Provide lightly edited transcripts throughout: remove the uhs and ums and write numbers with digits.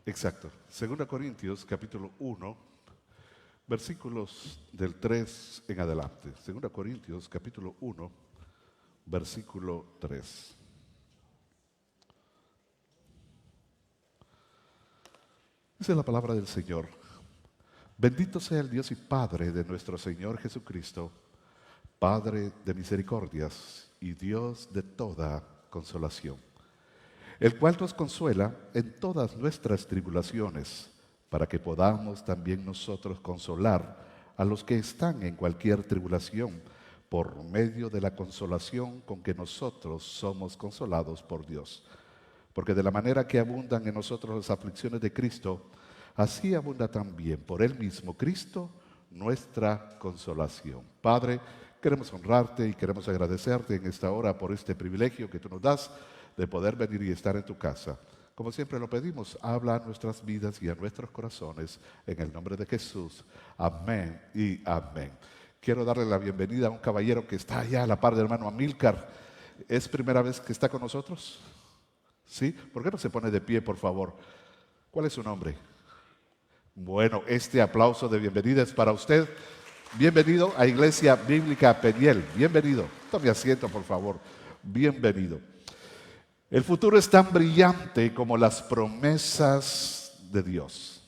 Exacto. 2 Corintios, capítulo 1, versículos del 3 en adelante. 2 Corintios, capítulo 1, versículo 3. Dice la palabra del Señor. Bendito sea el Dios y Padre de nuestro Señor Jesucristo, Padre de misericordias y Dios de toda consolación, el cual nos consuela en todas nuestras tribulaciones, para que podamos también nosotros consolar a los que están en cualquier tribulación, por medio de la consolación con que nosotros somos consolados por Dios. Porque de la manera que abundan en nosotros las aflicciones de Cristo, así abunda también por Él mismo Cristo nuestra consolación. Padre, queremos honrarte y queremos agradecerte en esta hora por este privilegio que tú nos das de poder venir y estar en tu casa. Como siempre lo pedimos, habla a nuestras vidas y a nuestros corazones en el nombre de Jesús. Amén y amén. Quiero darle la bienvenida a un caballero que está allá a la par del hermano Amílcar. ¿Es primera vez que está con nosotros? ¿Sí? ¿Por qué no se pone de pie, por favor? ¿Cuál es su nombre? Bueno, este aplauso de bienvenida es para usted. Bienvenido a Iglesia Bíblica Peniel. Bienvenido. Tome asiento, por favor. Bienvenido. El futuro es tan brillante como las promesas de Dios.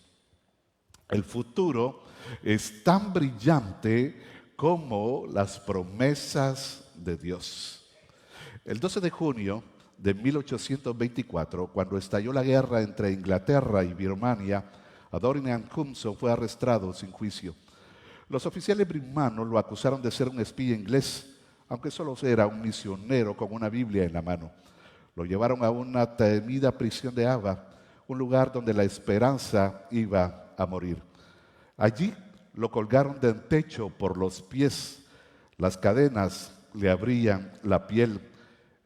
El futuro es tan brillante como las promesas de Dios. El 12 de junio de 1824, cuando estalló la guerra entre Inglaterra y Birmania, Adoniram Hudson fue arrestado sin juicio. Los oficiales birmanos lo acusaron de ser un espía inglés, aunque solo era un misionero con una Biblia en la mano. Lo llevaron a una temida prisión de Ava, un lugar donde la esperanza iba a morir. Allí lo colgaron del techo por los pies. Las cadenas le abrían la piel.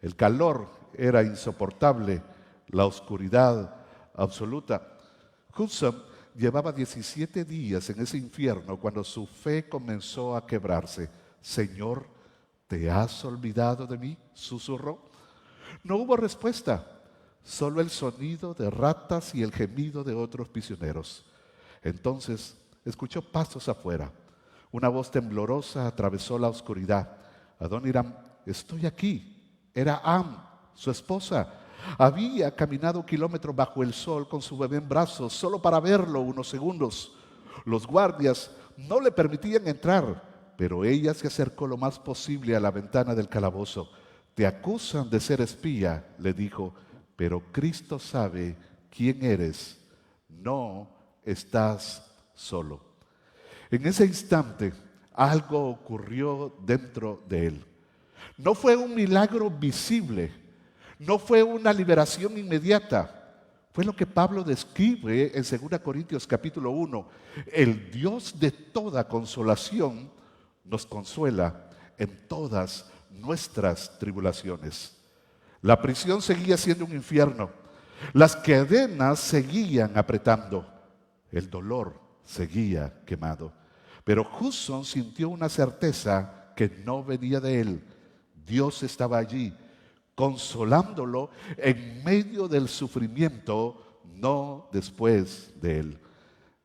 El calor era insoportable, la oscuridad absoluta. Hudson llevaba 17 días en ese infierno cuando su fe comenzó a quebrarse. Señor, ¿te has olvidado de mí?, susurró. No hubo respuesta, solo el sonido de ratas y el gemido de otros prisioneros. Entonces escuchó pasos afuera. Una voz temblorosa atravesó la oscuridad. Adoniram, estoy aquí. Era Am, su esposa. Había caminado kilómetros bajo el sol con su bebé en brazos solo para verlo unos segundos. Los guardias no le permitían entrar, pero ella se acercó lo más posible a la ventana del calabozo. Te acusan de ser espía, le dijo, pero Cristo sabe quién eres. No estás solo. En ese instante, algo ocurrió dentro de él. No fue un milagro visible, no fue una liberación inmediata. Fue lo que Pablo describe en 2 Corintios capítulo 1. El Dios de toda consolación nos consuela en todas nuestras tribulaciones. La prisión seguía siendo un infierno. Las cadenas seguían apretando. El dolor seguía quemado. Pero Hudson sintió una certeza que no venía de él. Dios estaba allí, consolándolo en medio del sufrimiento, no después de él.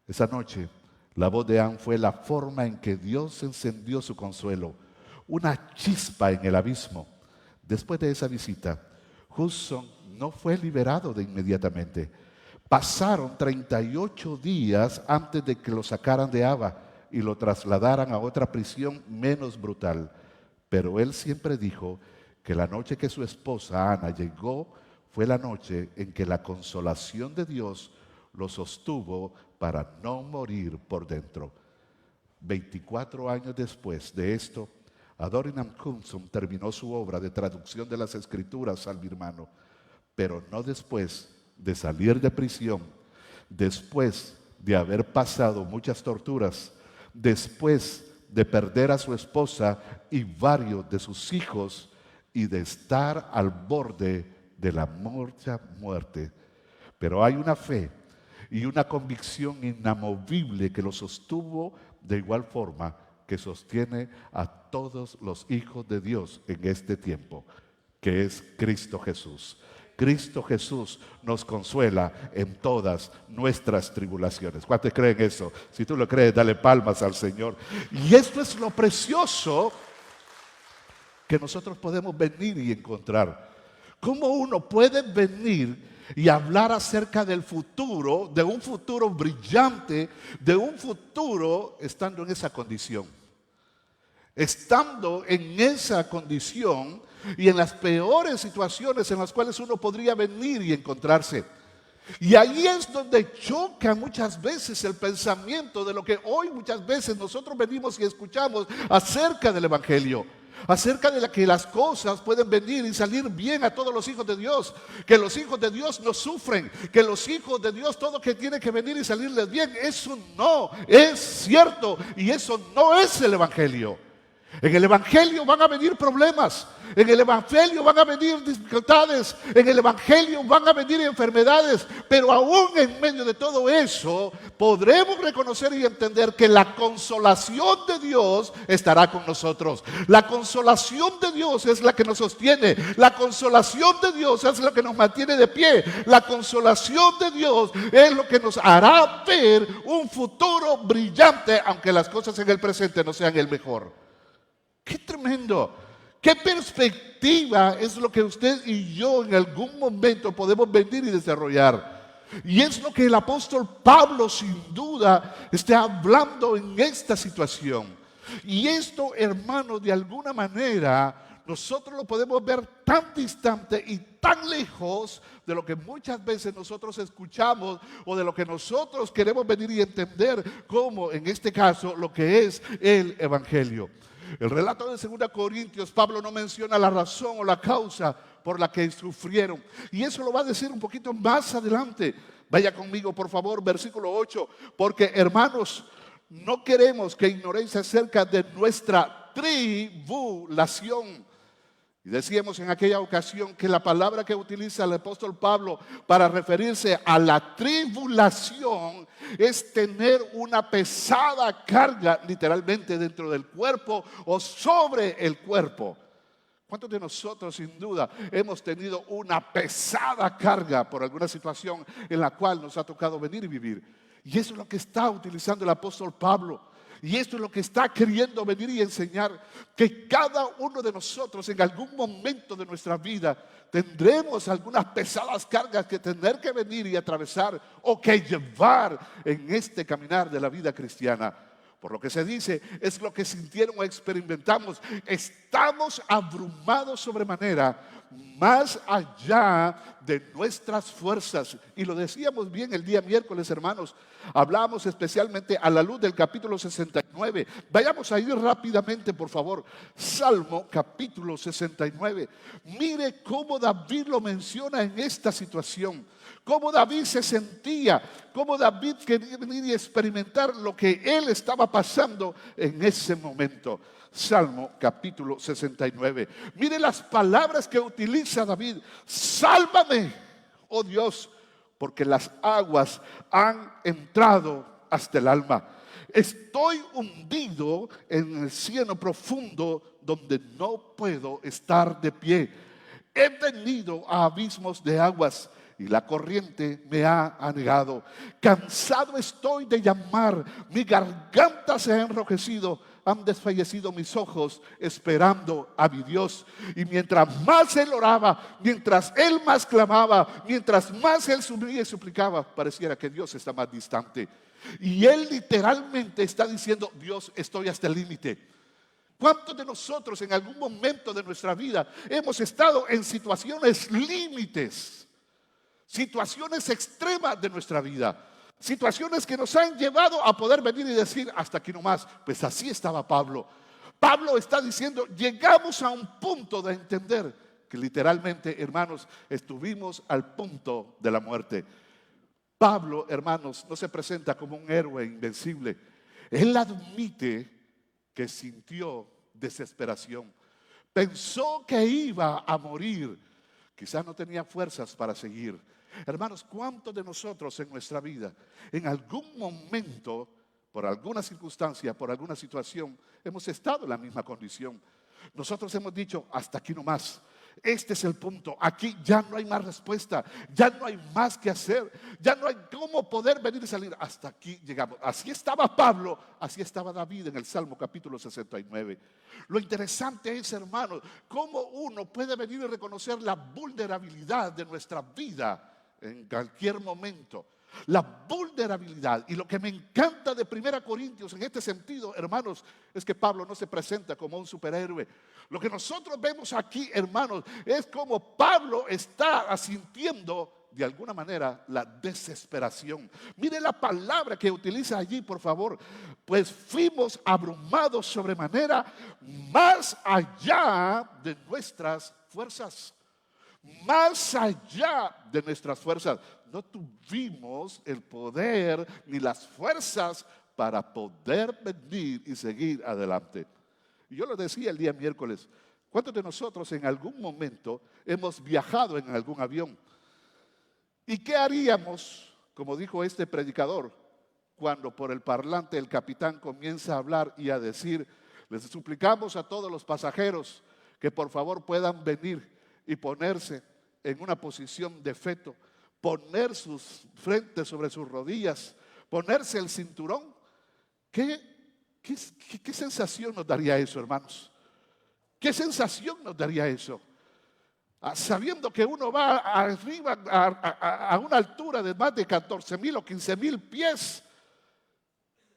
Esa noche, la voz de Anne fue la forma en que Dios encendió su consuelo, una chispa en el abismo. Después de esa visita, Hudson no fue liberado de inmediatamente. Pasaron 38 días antes de que lo sacaran de Ava y lo trasladaran a otra prisión menos brutal. Pero él siempre dijo que la noche que su esposa Ana llegó fue la noche en que la consolación de Dios lo sostuvo para no morir por dentro. 24 años después de esto, Adoniram Hudson terminó su obra de traducción de las Escrituras al birmano, pero no después de salir de prisión, después de haber pasado muchas torturas, después de perder a su esposa y varios de sus hijos y de estar al borde de la muerte. Pero hay una fe y una convicción inamovible que lo sostuvo de igual forma que sostiene a todos los hijos de Dios en este tiempo, que es Cristo Jesús. Cristo Jesús nos consuela en todas nuestras tribulaciones. ¿Cuántos creen eso? Si tú lo crees, dale palmas al Señor. Y esto es lo precioso que nosotros podemos venir y encontrar. ¿Cómo uno puede venir y hablar acerca del futuro, de un futuro brillante, de un futuro estando en esa condición? Estando en esa condición y en las peores situaciones en las cuales uno podría venir y encontrarse. Y ahí es donde choca muchas veces el pensamiento de lo que hoy muchas veces nosotros venimos y escuchamos acerca del Evangelio. Acerca de que las cosas pueden venir y salir bien a todos los hijos de Dios, que los hijos de Dios no sufren, que los hijos de Dios todo que tiene que venir y salirles bien. Eso no es cierto y eso no es el Evangelio. En el Evangelio van a venir problemas, en el Evangelio van a venir dificultades, en el Evangelio van a venir enfermedades, pero aún en medio de todo eso podremos reconocer y entender que la consolación de Dios estará con nosotros. La consolación de Dios es la que nos sostiene, la consolación de Dios es lo que nos mantiene de pie, la consolación de Dios es lo que nos hará ver un futuro brillante, aunque las cosas en el presente no sean el mejor. ¡Qué tremendo! ¿Qué perspectiva es lo que usted y yo en algún momento podemos venir y desarrollar? Y es lo que el apóstol Pablo sin duda está hablando en esta situación. Y esto, hermanos, de alguna manera nosotros lo podemos ver tan distante y tan lejos de lo que muchas veces nosotros escuchamos o de lo que nosotros queremos venir y entender como en este caso lo que es el Evangelio. El relato de 2 Corintios, Pablo no menciona la razón o la causa por la que sufrieron. Y eso lo va a decir un poquito más adelante. Vaya conmigo, por favor, versículo 8. Porque, hermanos, no queremos que ignoréis acerca de nuestra tribulación. Y decíamos en aquella ocasión que la palabra que utiliza el apóstol Pablo para referirse a la tribulación es tener una pesada carga literalmente dentro del cuerpo o sobre el cuerpo. ¿Cuántos de nosotros sin duda hemos tenido una pesada carga por alguna situación en la cual nos ha tocado venir y vivir? Y eso es lo que está utilizando el apóstol Pablo. Y esto es lo que está queriendo venir y enseñar, que cada uno de nosotros en algún momento de nuestra vida tendremos algunas pesadas cargas que tener que venir y atravesar o que llevar en este caminar de la vida cristiana. Por lo que se dice, es lo que sintieron o experimentamos. Estamos abrumados sobremanera, más allá de nuestras fuerzas. Y lo decíamos bien el día miércoles, hermanos. Hablábamos especialmente a la luz del capítulo 69. Vayamos a ir rápidamente, por favor. Salmo capítulo 69. Mire cómo David lo menciona en esta situación. Cómo David se sentía, cómo David quería venir y experimentar lo que él estaba pasando en ese momento. Salmo capítulo 69. Mire las palabras que utiliza David. Sálvame, oh Dios, porque las aguas han entrado hasta el alma. Estoy hundido en el cieno profundo donde no puedo estar de pie. He venido a abismos de aguas y la corriente me ha anegado. Cansado estoy de llamar, mi garganta se ha enrojecido, han desfallecido mis ojos esperando a mi Dios. Y mientras más él oraba, mientras él más clamaba, mientras más él subía y suplicaba, pareciera que Dios está más distante. Y él literalmente está diciendo: Dios, estoy hasta el límite. ¿Cuántos de nosotros en algún momento de nuestra vida hemos estado en situaciones límites? Situaciones extremas de nuestra vida, situaciones que nos han llevado a poder venir y decir: hasta aquí nomás. Pues así estaba Pablo. Pablo está diciendo: llegamos a un punto de entender que literalmente, hermanos, estuvimos al punto de la muerte. Pablo, hermanos, no se presenta como un héroe invencible. Él admite que sintió desesperación. Pensó que iba a morir. Quizás no tenía fuerzas para seguir. Hermanos, ¿cuántos de nosotros en nuestra vida, en algún momento, por alguna circunstancia, por alguna situación, hemos estado en la misma condición? Nosotros hemos dicho: hasta aquí nomás. Este es el punto. Aquí ya no hay más respuesta, ya no hay más que hacer, ya no hay cómo poder venir y salir. Hasta aquí llegamos. Así estaba Pablo, así estaba David en el Salmo capítulo 69. Lo interesante es, hermanos, cómo uno puede venir y reconocer la vulnerabilidad de nuestra vida en cualquier momento. La vulnerabilidad. Y lo que me encanta de 1 Corintios en este sentido, hermanos, es que Pablo no se presenta como un superhéroe. Lo que nosotros vemos aquí, hermanos, es como Pablo está asintiendo de alguna manera la desesperación. Mire la palabra que utiliza allí, por favor. Pues fuimos abrumados sobremanera, más allá de nuestras fuerzas. Más allá de nuestras fuerzas. No tuvimos el poder ni las fuerzas para poder venir y seguir adelante. Y yo lo decía el día miércoles, ¿cuántos de nosotros en algún momento hemos viajado en algún avión? ¿Y qué haríamos, como dijo este predicador, cuando por el parlante el capitán comienza a hablar y a decir, les suplicamos a todos los pasajeros que por favor puedan venir y ponerse en una posición de feto, poner sus frentes sobre sus rodillas, ponerse el cinturón? ¿Qué sensación nos daría eso, hermanos? ¿Qué sensación nos daría eso? Sabiendo que uno va arriba a una altura de más de 14,000 o 15,000 pies.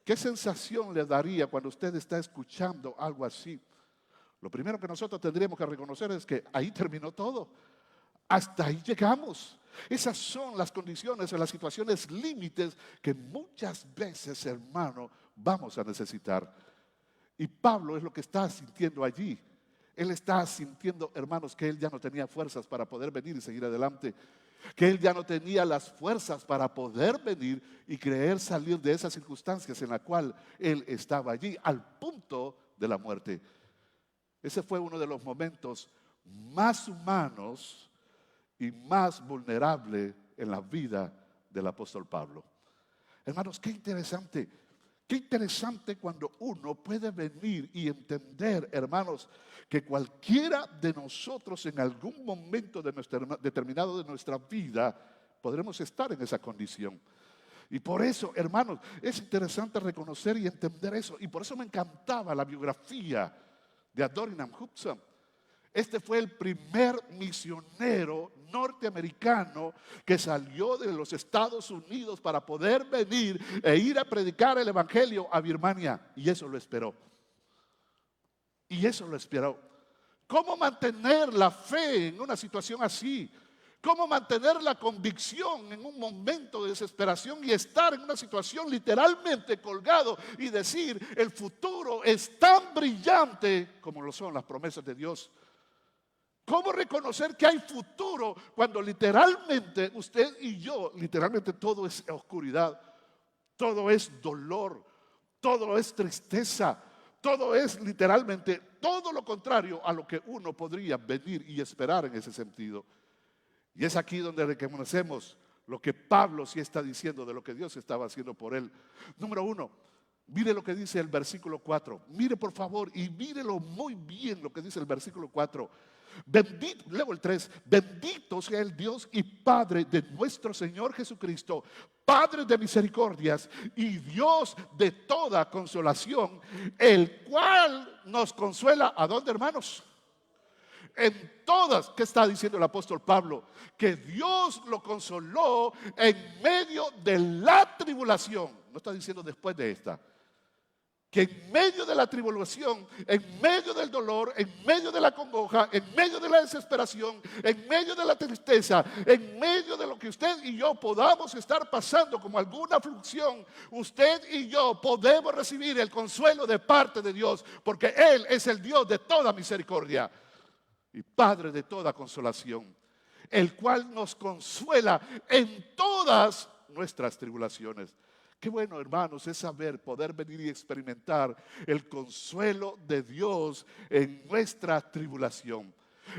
¿Qué sensación le daría cuando usted está escuchando algo así? Lo primero que nosotros tendríamos que reconocer es que ahí terminó todo. Hasta ahí llegamos. Esas son las condiciones o las situaciones límites que muchas veces, hermano, vamos a necesitar. Y Pablo es lo que está sintiendo allí. Él está sintiendo, hermanos, que él ya no tenía fuerzas para poder venir y seguir adelante. Que él ya no tenía las fuerzas para poder venir y creer salir de esas circunstancias en la cual él estaba allí, al punto de la muerte. Ese fue uno de los momentos más humanos y más vulnerable en la vida del apóstol Pablo. Hermanos, qué interesante cuando uno puede venir y entender, hermanos, que cualquiera de nosotros en algún momento determinado de nuestra vida podremos estar en esa condición. Y por eso, hermanos, es interesante reconocer y entender eso. Y por eso me encantaba la biografía de Adoniram Judson. Este fue el primer misionero norteamericano que salió de los Estados Unidos para poder venir e ir a predicar el evangelio a Birmania. Y eso lo esperó. Y eso lo esperó. ¿Cómo mantener la fe en una situación así? ¿Cómo mantener la convicción en un momento de desesperación y estar en una situación literalmente colgado y decir, el futuro es tan brillante como lo son las promesas de Dios? ¿Cómo reconocer que hay futuro cuando literalmente usted y yo, literalmente todo es oscuridad, todo es dolor, todo es tristeza, todo es literalmente todo lo contrario a lo que uno podría venir y esperar en ese sentido? Y es aquí donde reconocemos lo que Pablo sí está diciendo de lo que Dios estaba haciendo por él. Número uno, mire lo que dice el versículo 4. Mire por favor y mírelo muy bien lo que dice el versículo 4. Bendito, luego el 3, bendito sea el Dios y Padre de nuestro Señor Jesucristo, Padre de misericordias y Dios de toda consolación, el cual nos consuela. ¿A dónde, hermanos? En todas. ¿Qué está diciendo el apóstol Pablo? Que Dios lo consoló en medio de la tribulación. No está diciendo después de esta. Que en medio de la tribulación, en medio del dolor, en medio de la congoja, en medio de la desesperación, en medio de la tristeza, en medio de lo que usted y yo podamos estar pasando como alguna aflicción, usted y yo podemos recibir el consuelo de parte de Dios, porque Él es el Dios de toda misericordia y Padre de toda consolación, el cual nos consuela en todas nuestras tribulaciones. Qué bueno, hermanos, es saber, poder venir y experimentar el consuelo de Dios en nuestra tribulación,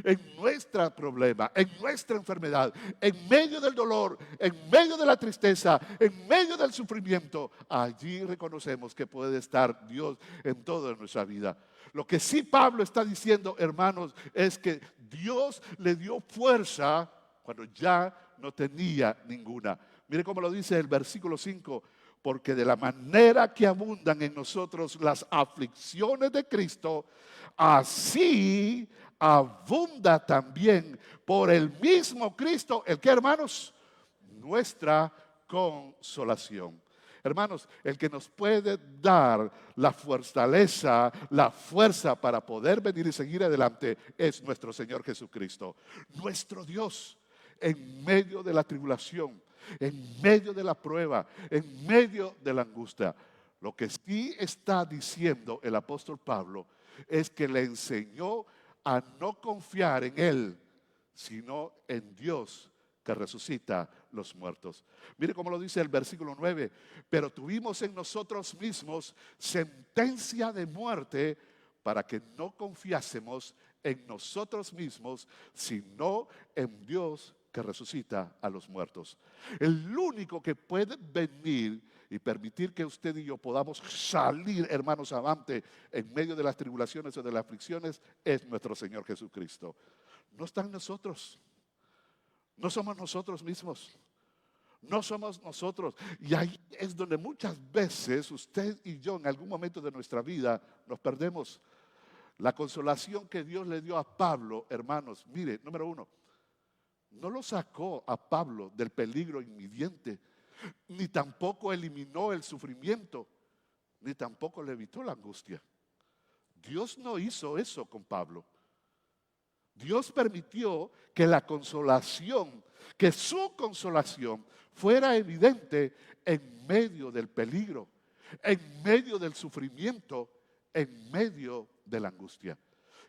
en nuestro problema, en nuestra enfermedad, en medio del dolor, en medio de la tristeza, en medio del sufrimiento. Allí reconocemos que puede estar Dios en toda nuestra vida. Lo que sí Pablo está diciendo, hermanos, es que Dios le dio fuerza cuando ya no tenía ninguna. Mire cómo lo dice el versículo 5. Porque de la manera que abundan en nosotros las aflicciones de Cristo, así abunda también por el mismo Cristo, ¿el qué, hermanos? Nuestra consolación. Hermanos, el que nos puede dar la fortaleza, la fuerza para poder venir y seguir adelante es nuestro Señor Jesucristo, nuestro Dios, en medio de la tribulación, en medio de la prueba, en medio de la angustia. Lo que sí está diciendo el apóstol Pablo es que le enseñó a no confiar en él, sino en Dios que resucita los muertos. Mire cómo lo dice el versículo 9. Pero tuvimos en nosotros mismos sentencia de muerte para que no confiásemos en nosotros mismos, sino en Dios que resucita a los muertos. El único que puede venir y permitir que usted y yo podamos salir, hermanos, avante en medio de las tribulaciones o de las aflicciones es nuestro Señor Jesucristo. No está en nosotros. No somos nosotros mismos. No somos nosotros. Y ahí es donde muchas veces usted y yo en algún momento de nuestra vida nos perdemos. La consolación que Dios le dio a Pablo, hermanos, mire, número uno, no lo sacó a Pablo del peligro inminente, ni tampoco eliminó el sufrimiento, ni tampoco le evitó la angustia. Dios no hizo eso con Pablo. Dios permitió que la consolación, que su consolación fuera evidente en medio del peligro, en medio del sufrimiento, en medio de la angustia.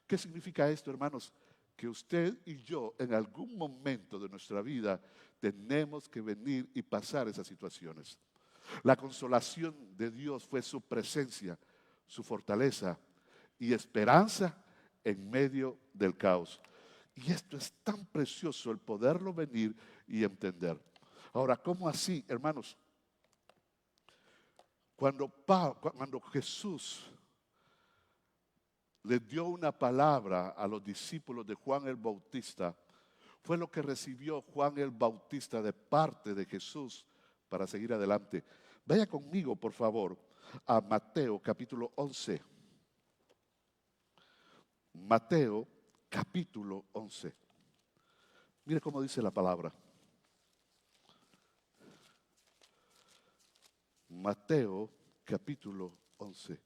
¿Qué significa esto, hermanos? Que usted y yo en algún momento de nuestra vida tenemos que venir y pasar esas situaciones. La consolación de Dios fue su presencia, su fortaleza y esperanza en medio del caos. Y esto es tan precioso el poderlo venir y entender. Ahora, ¿cómo así, hermanos? Cuando Jesús le dio una palabra a los discípulos de Juan el Bautista, fue lo que recibió Juan el Bautista de parte de Jesús para seguir adelante. Vaya conmigo, por favor, a Mateo capítulo 11. Mateo capítulo 11. Mire cómo dice la palabra. Mateo capítulo 11.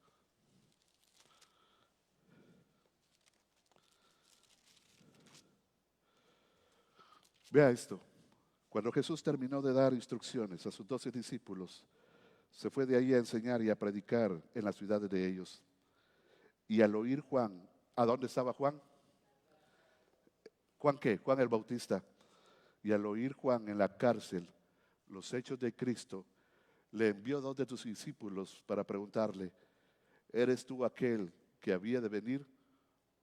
Vea esto. Cuando Jesús terminó de dar instrucciones a sus 12 discípulos, se fue de ahí a enseñar y a predicar en las ciudades de ellos. Y al oír Juan, ¿a dónde estaba Juan? ¿Juan qué? Juan el Bautista. Y al oír Juan en la cárcel los hechos de Cristo, le envió 2 de tus discípulos para preguntarle, ¿eres tú aquel que había de venir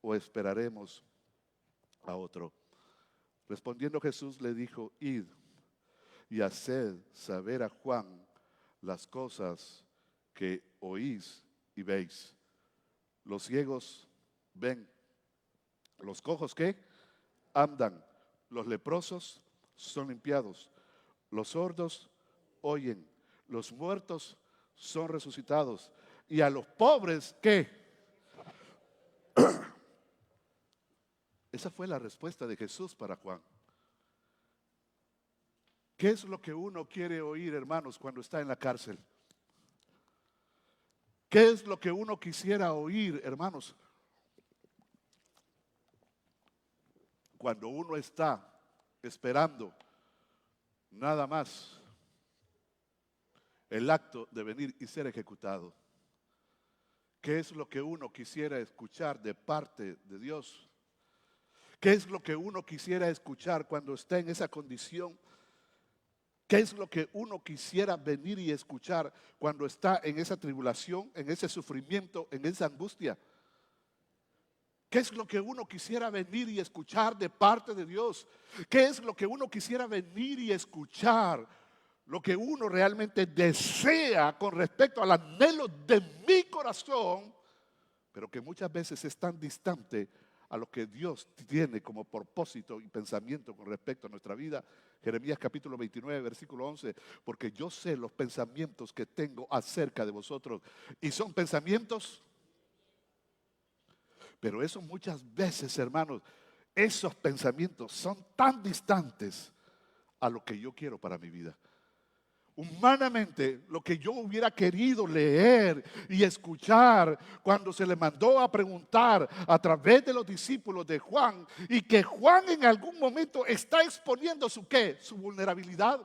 o esperaremos a otro? Respondiendo Jesús le dijo, id y haced saber a Juan las cosas que oís y veis. Los ciegos ven, los cojos ¿qué? Andan, los leprosos son limpiados, los sordos oyen, los muertos son resucitados y a los pobres ¿qué? Esa fue la respuesta de Jesús para Juan. ¿Qué es lo que uno quiere oír, hermanos, cuando está en la cárcel? ¿Qué es lo que uno quisiera oír, hermanos, cuando uno está esperando nada más el acto de venir y ser ejecutado? ¿Qué es lo que uno quisiera escuchar de parte de Dios? ¿Qué es lo que uno quisiera escuchar cuando está en esa condición? ¿Qué es lo que uno quisiera venir y escuchar cuando está en esa tribulación, en ese sufrimiento, en esa angustia? ¿Qué es lo que uno quisiera venir y escuchar de parte de Dios? ¿Qué es lo que uno quisiera venir y escuchar? Lo que uno realmente desea con respecto al anhelo de mi corazón, pero que muchas veces es tan distante a lo que Dios tiene como propósito y pensamiento con respecto a nuestra vida. Jeremías capítulo 29, versículo 11, porque yo sé los pensamientos que tengo acerca de vosotros, y son pensamientos, pero eso muchas veces, hermanos, esos pensamientos son tan distantes a lo que yo quiero para mi vida. Humanamente, lo que yo hubiera querido leer y escuchar cuando se le mandó a preguntar a través de los discípulos de Juan, y que Juan en algún momento está exponiendo su ¿qué? Su vulnerabilidad.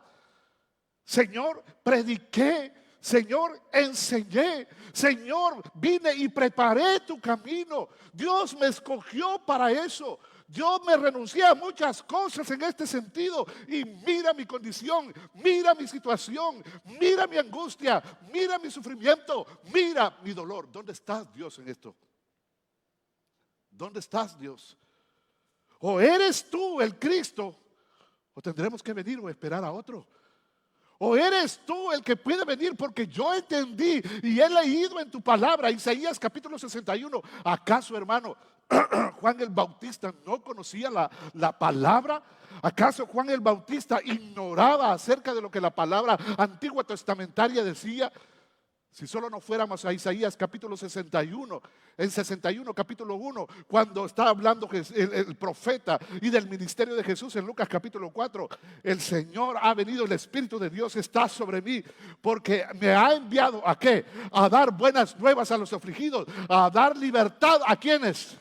Señor, prediqué. Señor, enseñé. Señor, vine y preparé tu camino. Dios me escogió para eso. Yo me renuncié a muchas cosas en este sentido, y mira mi condición, mira mi situación, mira mi angustia, mira mi sufrimiento, mira mi dolor. ¿Dónde estás, Dios, en esto? ¿Dónde estás, Dios? O eres tú el Cristo, o tendremos que venir o esperar a otro. ¿O eres tú el que puede venir? Porque yo entendí y he leído en tu palabra, Isaías capítulo 61. ¿Acaso, hermano, Juan el Bautista no conocía la palabra? ¿Acaso Juan el Bautista ignoraba acerca de lo que la palabra antigua testamentaria decía? Si solo no fuéramos a Isaías capítulo 61, en 61 capítulo 1, cuando está hablando el profeta y del ministerio de Jesús en Lucas capítulo 4, el Señor ha venido, el Espíritu de Dios está sobre mí, porque me ha enviado ¿a qué? A dar buenas nuevas a los afligidos, a dar libertad a quienes,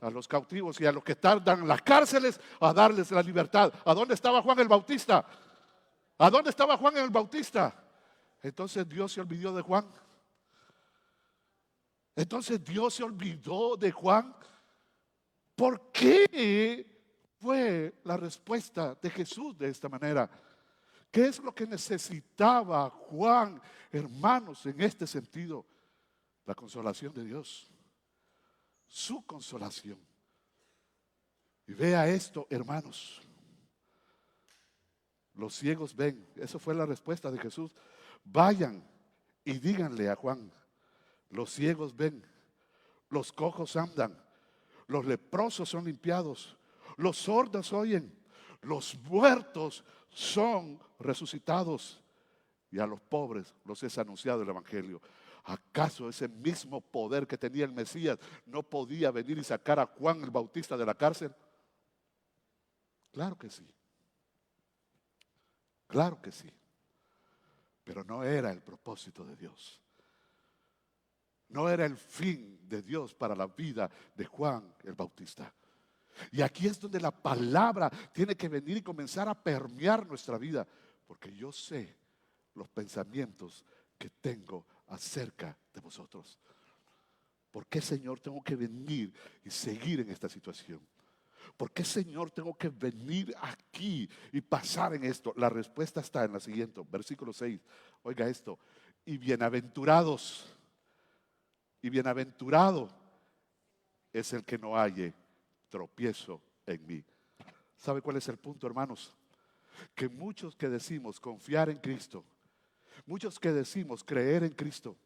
a los cautivos, y a los que tardan en las cárceles, a darles la libertad. ¿A dónde estaba Juan el Bautista? ¿A dónde estaba Juan el Bautista? Entonces Dios se olvidó de Juan. Entonces Dios se olvidó de Juan. ¿Por qué fue la respuesta de Jesús de esta manera? ¿Qué es lo que necesitaba Juan, hermanos, en este sentido? La consolación de Dios. Su consolación. Y vea esto, hermanos. Los ciegos ven. Esa fue la respuesta de Jesús. Vayan y díganle a Juan: los ciegos ven, los cojos andan, los leprosos son limpiados, los sordos oyen, los muertos son resucitados, y a los pobres los es anunciado el evangelio. ¿Acaso ese mismo poder que tenía el Mesías no podía venir y sacar a Juan el Bautista de la cárcel? Claro que sí. Claro que sí. Pero no era el propósito de Dios. No era el fin de Dios para la vida de Juan el Bautista. Y aquí es donde la palabra tiene que venir y comenzar a permear nuestra vida. Porque yo sé los pensamientos que tengo acerca de vosotros. ¿Por qué, Señor, tengo que venir y seguir en esta situación? ¿Por qué, Señor, tengo que venir aquí y pasar en esto? La respuesta está en la siguiente, versículo 6. Oiga esto: y bienaventurados, y bienaventurado es el que no halle tropiezo en mí. ¿Sabe cuál es el punto, hermanos? Que muchos que decimos confiar en Cristo, muchos que decimos creer en Cristo,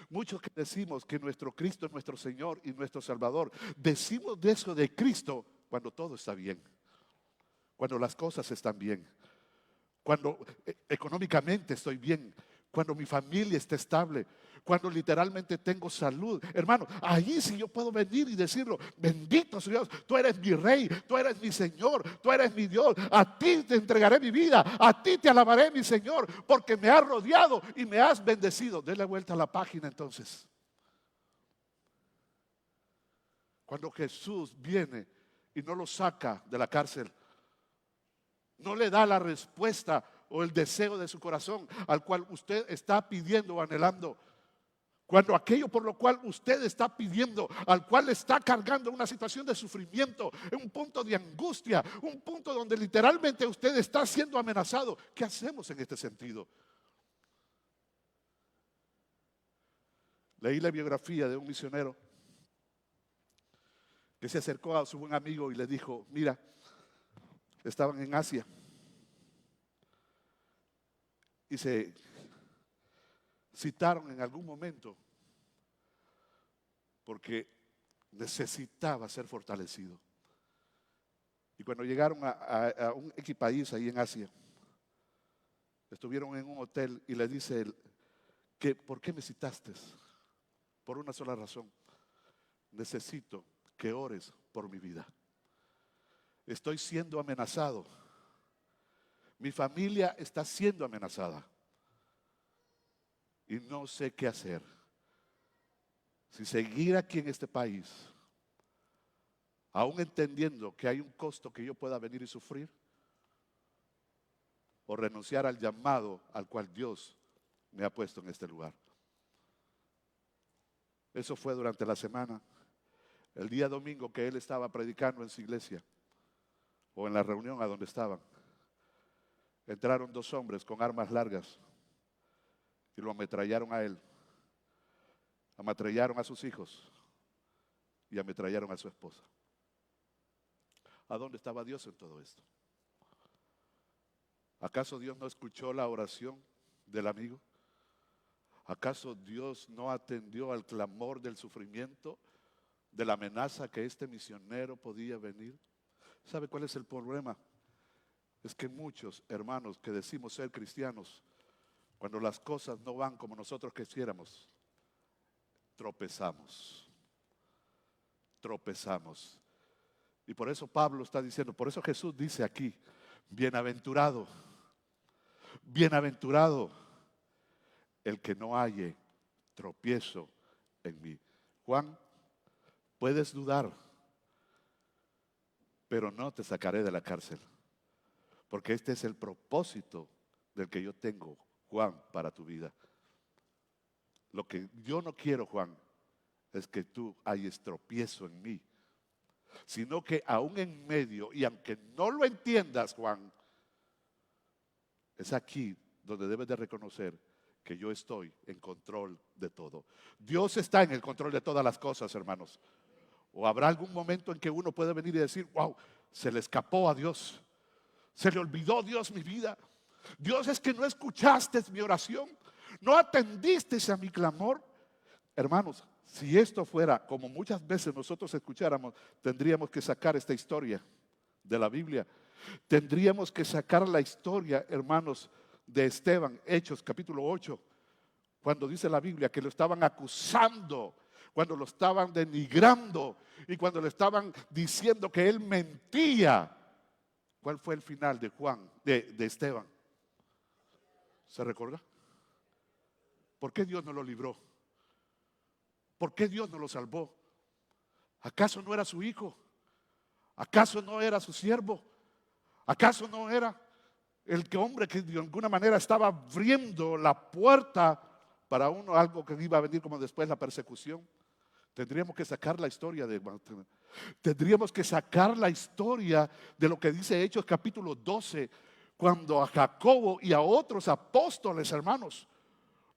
muchos que decimos que nuestro Cristo es nuestro Señor y nuestro Salvador, decimos de eso de Cristo cuando todo está bien, cuando las cosas están bien, cuando económicamente estoy bien, cuando mi familia está estable, cuando literalmente tengo salud. Hermano, ahí sí yo puedo venir y decirlo: bendito sea Dios, tú eres mi rey, tú eres mi Señor, tú eres mi Dios, a ti te entregaré mi vida, a ti te alabaré, mi Señor, porque me has rodeado y me has bendecido. Dele vuelta a la página entonces. Cuando Jesús viene y no lo saca de la cárcel, no le da la respuesta o el deseo de su corazón al cual usted está pidiendo o anhelando. Cuando aquello por lo cual usted está pidiendo, al cual está cargando una situación de sufrimiento, un punto de angustia, un punto donde literalmente usted está siendo amenazado, ¿qué hacemos en este sentido? Leí la biografía de un misionero que se acercó a su buen amigo y le dijo: mira, estaban en Asia y se citaron en algún momento porque necesitaba ser fortalecido. Y cuando llegaron a un país ahí en Asia, estuvieron en un hotel y le dice él, ¿por qué me citaste? Por una sola razón. Necesito que ores por mi vida. Estoy siendo amenazado. Mi familia está siendo amenazada. Y no sé qué hacer. Si seguir aquí en este país, aún entendiendo que hay un costo que yo pueda venir y sufrir, o renunciar al llamado al cual Dios me ha puesto en este lugar. Eso fue durante la semana. El día domingo que él estaba predicando en su iglesia, o en la reunión a donde estaban, entraron dos hombres con armas largas y lo ametrallaron a él, ametrallaron a sus hijos y ametrallaron a su esposa. ¿A dónde estaba Dios en todo esto? ¿Acaso Dios no escuchó la oración del amigo? ¿Acaso Dios no atendió al clamor del sufrimiento, de la amenaza que este misionero podía venir? ¿Sabe cuál es el problema? Es que muchos hermanos que decimos ser cristianos, cuando las cosas no van como nosotros quisiéramos, tropezamos. Tropezamos. Y por eso Pablo está diciendo, por eso Jesús dice aquí, bienaventurado, bienaventurado el que no halle tropiezo en mí. Juan, puedes dudar, pero no te sacaré de la cárcel, porque este es el propósito del que yo tengo, Juan, para tu vida. Lo que yo no quiero, Juan, es que tú halles tropiezo en mí, sino que aún en medio, y aunque no lo entiendas, Juan, es aquí donde debes de reconocer que yo estoy en control de todo. Dios está en el control de todas las cosas, hermanos. O habrá algún momento en que uno puede venir y decir, wow, se le escapó a Dios, se le olvidó Dios mi vida. Dios, es que no escuchaste mi oración, no atendiste a mi clamor. Hermanos, si esto fuera como muchas veces nosotros escucháramos, tendríamos que sacar esta historia de la Biblia. Tendríamos que sacar la historia, hermanos, de Esteban, Hechos capítulo 8, cuando dice la Biblia que lo estaban acusando, cuando lo estaban denigrando y cuando le estaban diciendo que él mentía. ¿Cuál fue el final de Juan, de Esteban? ¿Se recuerda? ¿Por qué Dios no lo libró? ¿Por qué Dios no lo salvó? ¿Acaso no era su hijo? ¿Acaso no era su siervo? ¿Acaso no era el hombre que de alguna manera estaba abriendo la puerta para algo que iba a venir como después la persecución? Tendríamos que sacar la historia tendríamos que sacar la historia de lo que dice Hechos capítulo 12, cuando a Jacobo y a otros apóstoles, hermanos,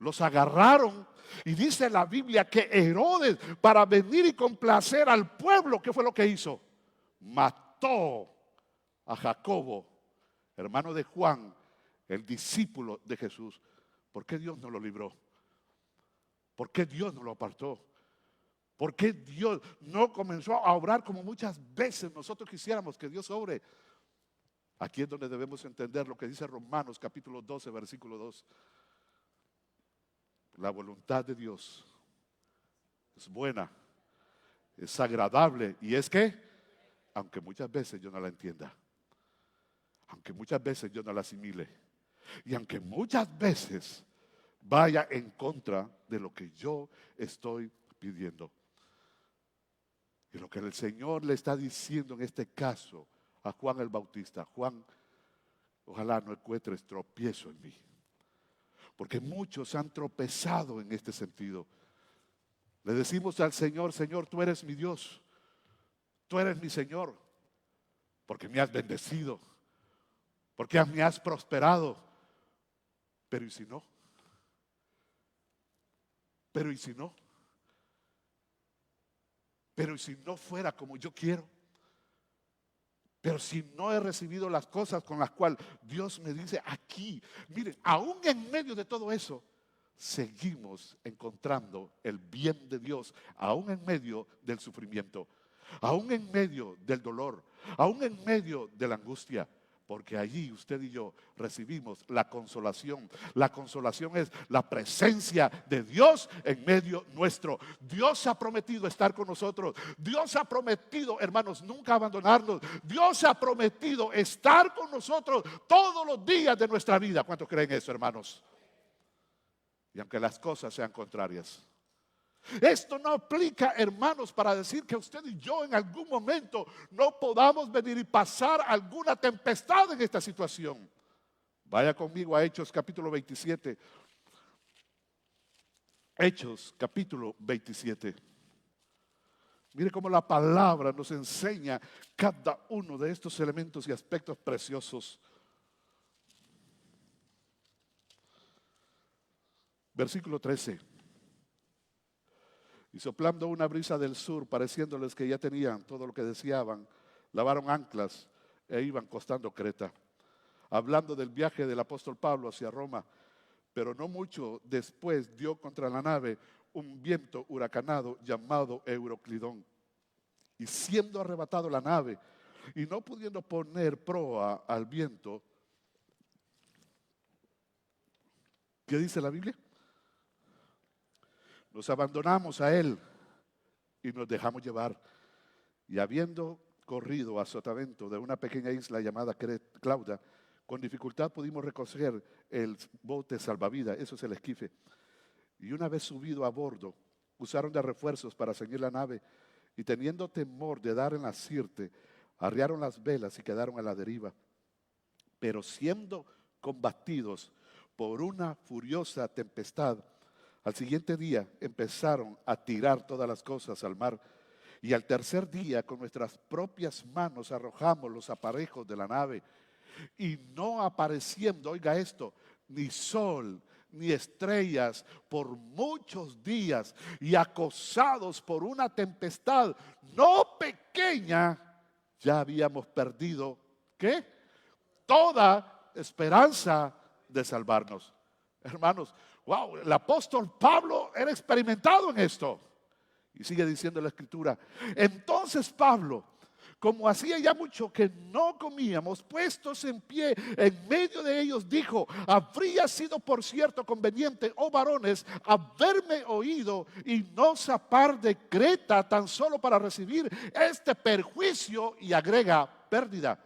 los agarraron. Y dice la Biblia que Herodes, para venir y complacer al pueblo, ¿qué fue lo que hizo? Mató a Jacobo, hermano de Juan, el discípulo de Jesús. ¿Por qué Dios no lo libró? ¿Por qué Dios no lo apartó? ¿Por qué Dios no comenzó a obrar como muchas veces nosotros quisiéramos que Dios obre? Aquí es donde debemos entender lo que dice Romanos capítulo 12, versículo 2. La voluntad de Dios es buena, es agradable y es que, aunque muchas veces yo no la entienda, aunque muchas veces yo no la asimile y aunque muchas veces vaya en contra de lo que yo estoy pidiendo. Y lo que el Señor le está diciendo en este caso a Juan el Bautista: Juan, ojalá no encuentres tropiezo en mí. Porque muchos han tropezado en este sentido. Le decimos al Señor: Señor, tú eres mi Dios, tú eres mi Señor, porque me has bendecido, porque me has prosperado. Pero ¿y si no? Pero ¿y si no? Pero ¿y si no fuera como yo quiero? Pero si no he recibido las cosas con las cuales Dios me dice aquí, miren, aún en medio de todo eso, seguimos encontrando el bien de Dios, aún en medio del sufrimiento, aún en medio del dolor, aún en medio de la angustia. Porque allí usted y yo recibimos la consolación. La consolación es la presencia de Dios en medio nuestro. Dios ha prometido estar con nosotros. Dios ha prometido, hermanos, nunca abandonarnos. Dios ha prometido estar con nosotros todos los días de nuestra vida. ¿Cuántos creen eso, hermanos? Y aunque las cosas sean contrarias. Esto no aplica, hermanos, para decir que usted y yo en algún momento no podamos venir y pasar alguna tempestad en esta situación. Vaya conmigo a Hechos capítulo 27. Hechos capítulo 27. Mire cómo la palabra nos enseña cada uno de estos elementos y aspectos preciosos. Versículo 13. Y soplando una brisa del sur, pareciéndoles que ya tenían todo lo que deseaban, lavaron anclas e iban costando Creta. Hablando del viaje del apóstol Pablo hacia Roma, pero no mucho después dio contra la nave un viento huracanado llamado Euroclidón. Y siendo arrebatado la nave y no pudiendo poner proa al viento, ¿qué dice la Biblia? Nos abandonamos a él y nos dejamos llevar. Y habiendo corrido a sotavento de una pequeña isla llamada Clauda, con dificultad pudimos recoger el bote salvavidas, eso es el esquife. Y una vez subido a bordo, usaron de refuerzos para ceñir la nave y teniendo temor de dar en la sirte, arriaron las velas y quedaron a la deriva. Pero siendo combatidos por una furiosa tempestad, al siguiente día empezaron a tirar todas las cosas al mar y al tercer día con nuestras propias manos arrojamos los aparejos de la nave y no apareciendo, oiga esto, ni sol ni estrellas por muchos días y acosados por una tempestad no pequeña, ya habíamos perdido, ¿qué? Toda esperanza de salvarnos. Hermanos, wow, el apóstol Pablo era experimentado en esto. Y sigue diciendo la escritura. Entonces Pablo, como hacía ya mucho que no comíamos, puestos en pie en medio de ellos, dijo: habría sido por cierto conveniente, oh varones, haberme oído y no zapar de Creta tan solo para recibir este perjuicio, y agrega, pérdida.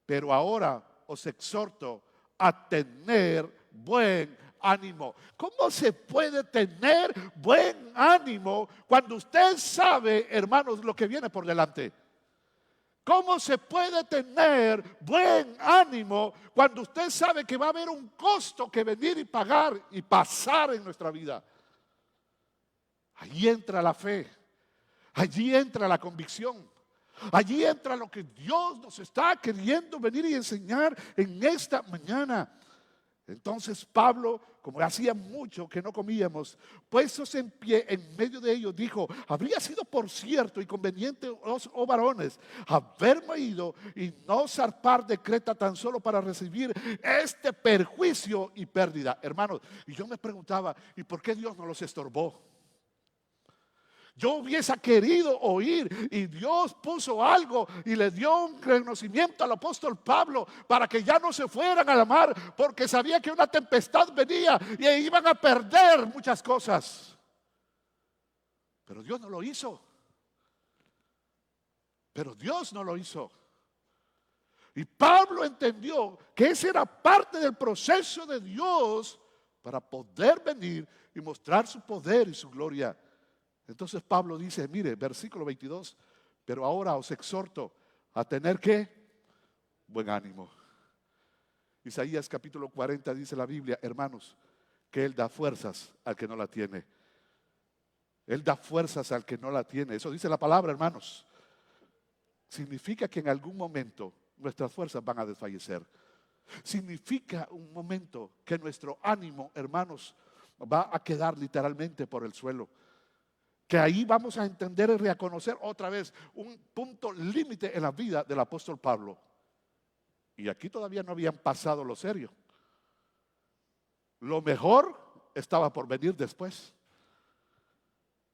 Pero ahora os exhorto a tener buen ánimo. ¿Cómo se puede tener buen ánimo cuando usted sabe, hermanos, lo que viene por delante? ¿Cómo se puede tener buen ánimo cuando usted sabe que va a haber un costo que venir y pagar y pasar en nuestra vida? Allí entra la fe, allí entra la convicción. Allí entra lo que Dios nos está queriendo venir y enseñar en esta mañana. Entonces Pablo, como hacía mucho que no comíamos, puestos en pie en medio de ellos, dijo: habría sido por cierto y conveniente, oh varones, haberme ido y no zarpar de Creta tan solo para recibir este perjuicio y pérdida. Hermanos, y yo me preguntaba, ¿y por qué Dios no los estorbó? Yo hubiese querido oír y Dios puso algo y le dio un reconocimiento al apóstol Pablo para que ya no se fueran a la mar, porque sabía que una tempestad venía y iban a perder muchas cosas. Pero Dios no lo hizo. Pero Dios no lo hizo. Y Pablo entendió que esa era parte del proceso de Dios para poder venir y mostrar su poder y su gloria. Entonces Pablo dice, mire, versículo 22, pero ahora os exhorto a tener ¿qué? Buen ánimo. Isaías capítulo 40 dice la Biblia, hermanos, que Él da fuerzas al que no la tiene. Él da fuerzas al que no la tiene. Eso dice la palabra, hermanos. Significa que en algún momento nuestras fuerzas van a desfallecer. Significa un momento que nuestro ánimo, hermanos, va a quedar literalmente por el suelo. Que ahí vamos a entender y reconocer otra vez un punto límite en la vida del apóstol Pablo. Y aquí todavía no habían pasado lo serio. Lo mejor estaba por venir después.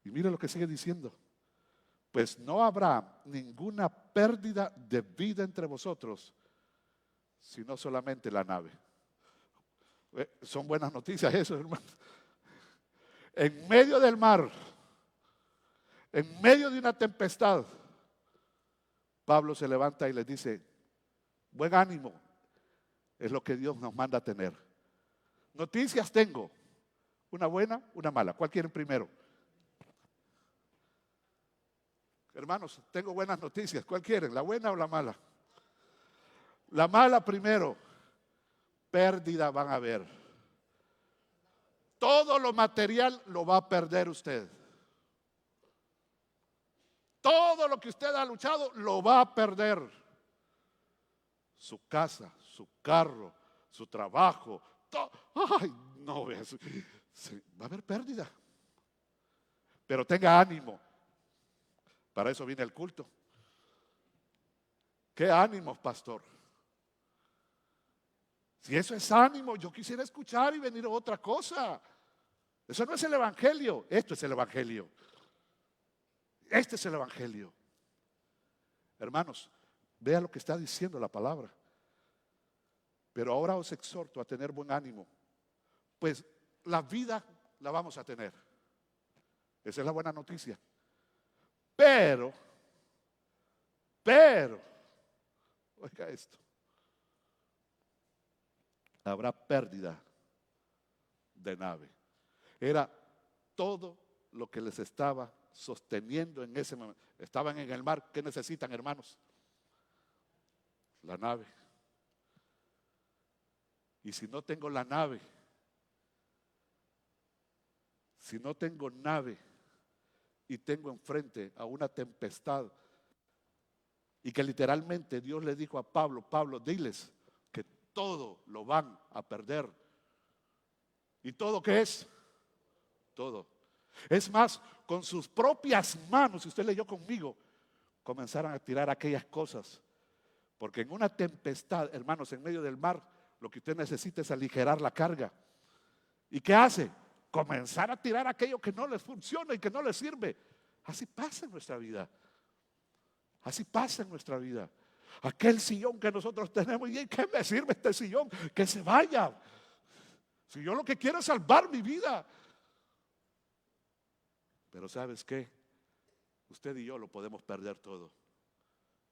Y mire lo que sigue diciendo. Pues no habrá ninguna pérdida de vida entre vosotros, sino solamente la nave. Son buenas noticias eso, hermano. En medio del mar, en medio de una tempestad, Pablo se levanta y les dice: buen ánimo, es lo que Dios nos manda a tener. Noticias tengo, una buena, una mala. ¿Cuál quieren primero? Hermanos, tengo buenas noticias. ¿Cuál quieren? ¿La buena o la mala? La mala primero. Pérdida van a haber. Todo lo material lo va a perder usted. Todo lo que usted ha luchado lo va a perder. Su casa, su carro, su trabajo. Ay, no, va a haber pérdida. Pero tenga ánimo. Para eso viene el culto. ¿Qué ánimo, pastor? Si eso es ánimo, yo quisiera escuchar y venir a otra cosa. Eso no es el evangelio. Esto es el evangelio. Este es el evangelio. Hermanos, vea lo que está diciendo la palabra. Pero ahora os exhorto a tener buen ánimo, pues la vida la vamos a tener. Esa es la buena noticia. Pero, oiga esto, habrá pérdida de nave. Era todo lo que les estaba sosteniendo en ese momento. Estaban en el mar. ¿Qué necesitan, hermanos? La nave. Y si no tengo la nave, si no tengo nave y tengo enfrente a una tempestad, y que literalmente Dios le dijo a Pablo: Pablo, diles que todo lo van a perder. ¿Y todo qué es? Todo. Es más, con sus propias manos, si usted leyó conmigo, comenzaron a tirar aquellas cosas. Porque en una tempestad, hermanos, en medio del mar, lo que usted necesita es aligerar la carga. ¿Y qué hace? Comenzar a tirar aquello que no les funciona y que no les sirve. Así pasa en nuestra vida. Así pasa en nuestra vida. Aquel sillón que nosotros tenemos, ¿y qué me sirve este sillón? Que se vaya. Si yo lo que quiero es salvar mi vida. Pero ¿sabes qué? Usted y yo lo podemos perder todo.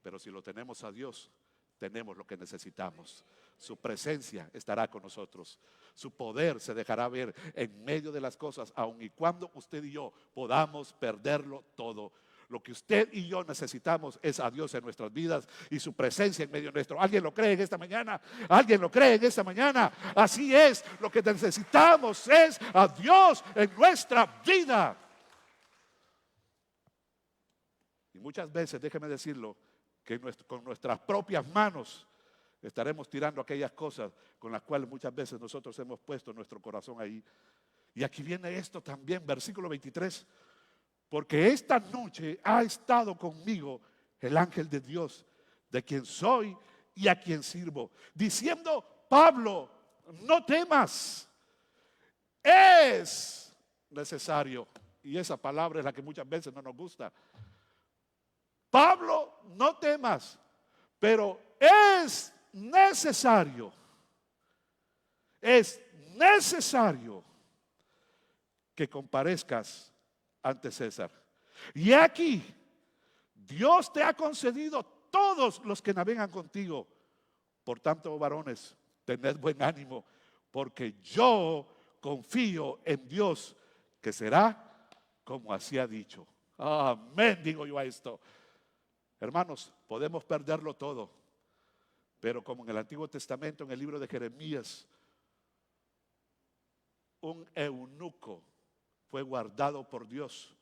Pero si lo tenemos a Dios, tenemos lo que necesitamos. Su presencia estará con nosotros. Su poder se dejará ver en medio de las cosas, aun y cuando usted y yo podamos perderlo todo. Lo que usted y yo necesitamos es a Dios en nuestras vidas y su presencia en medio nuestro. ¿Alguien lo cree en esta mañana? ¿Alguien lo cree en esta mañana? Así es, lo que necesitamos es a Dios en nuestra vida. Y muchas veces, déjeme decirlo, que con nuestras propias manos estaremos tirando aquellas cosas con las cuales muchas veces nosotros hemos puesto nuestro corazón ahí. Y aquí viene esto también, versículo 23. Porque esta noche ha estado conmigo el ángel de Dios, de quien soy y a quien sirvo, diciendo: Pablo, no temas, es necesario. Y esa palabra es la que muchas veces no nos gusta. Pablo, no temas, pero es necesario que comparezcas ante César. Y aquí, Dios te ha concedido todos los que navegan contigo. Por tanto, varones, tened buen ánimo, porque yo confío en Dios, que será como así ha dicho. Amén, digo yo a esto. Hermanos, podemos perderlo todo, pero como en el Antiguo Testamento, en el libro de Jeremías, un eunuco fue guardado por Dios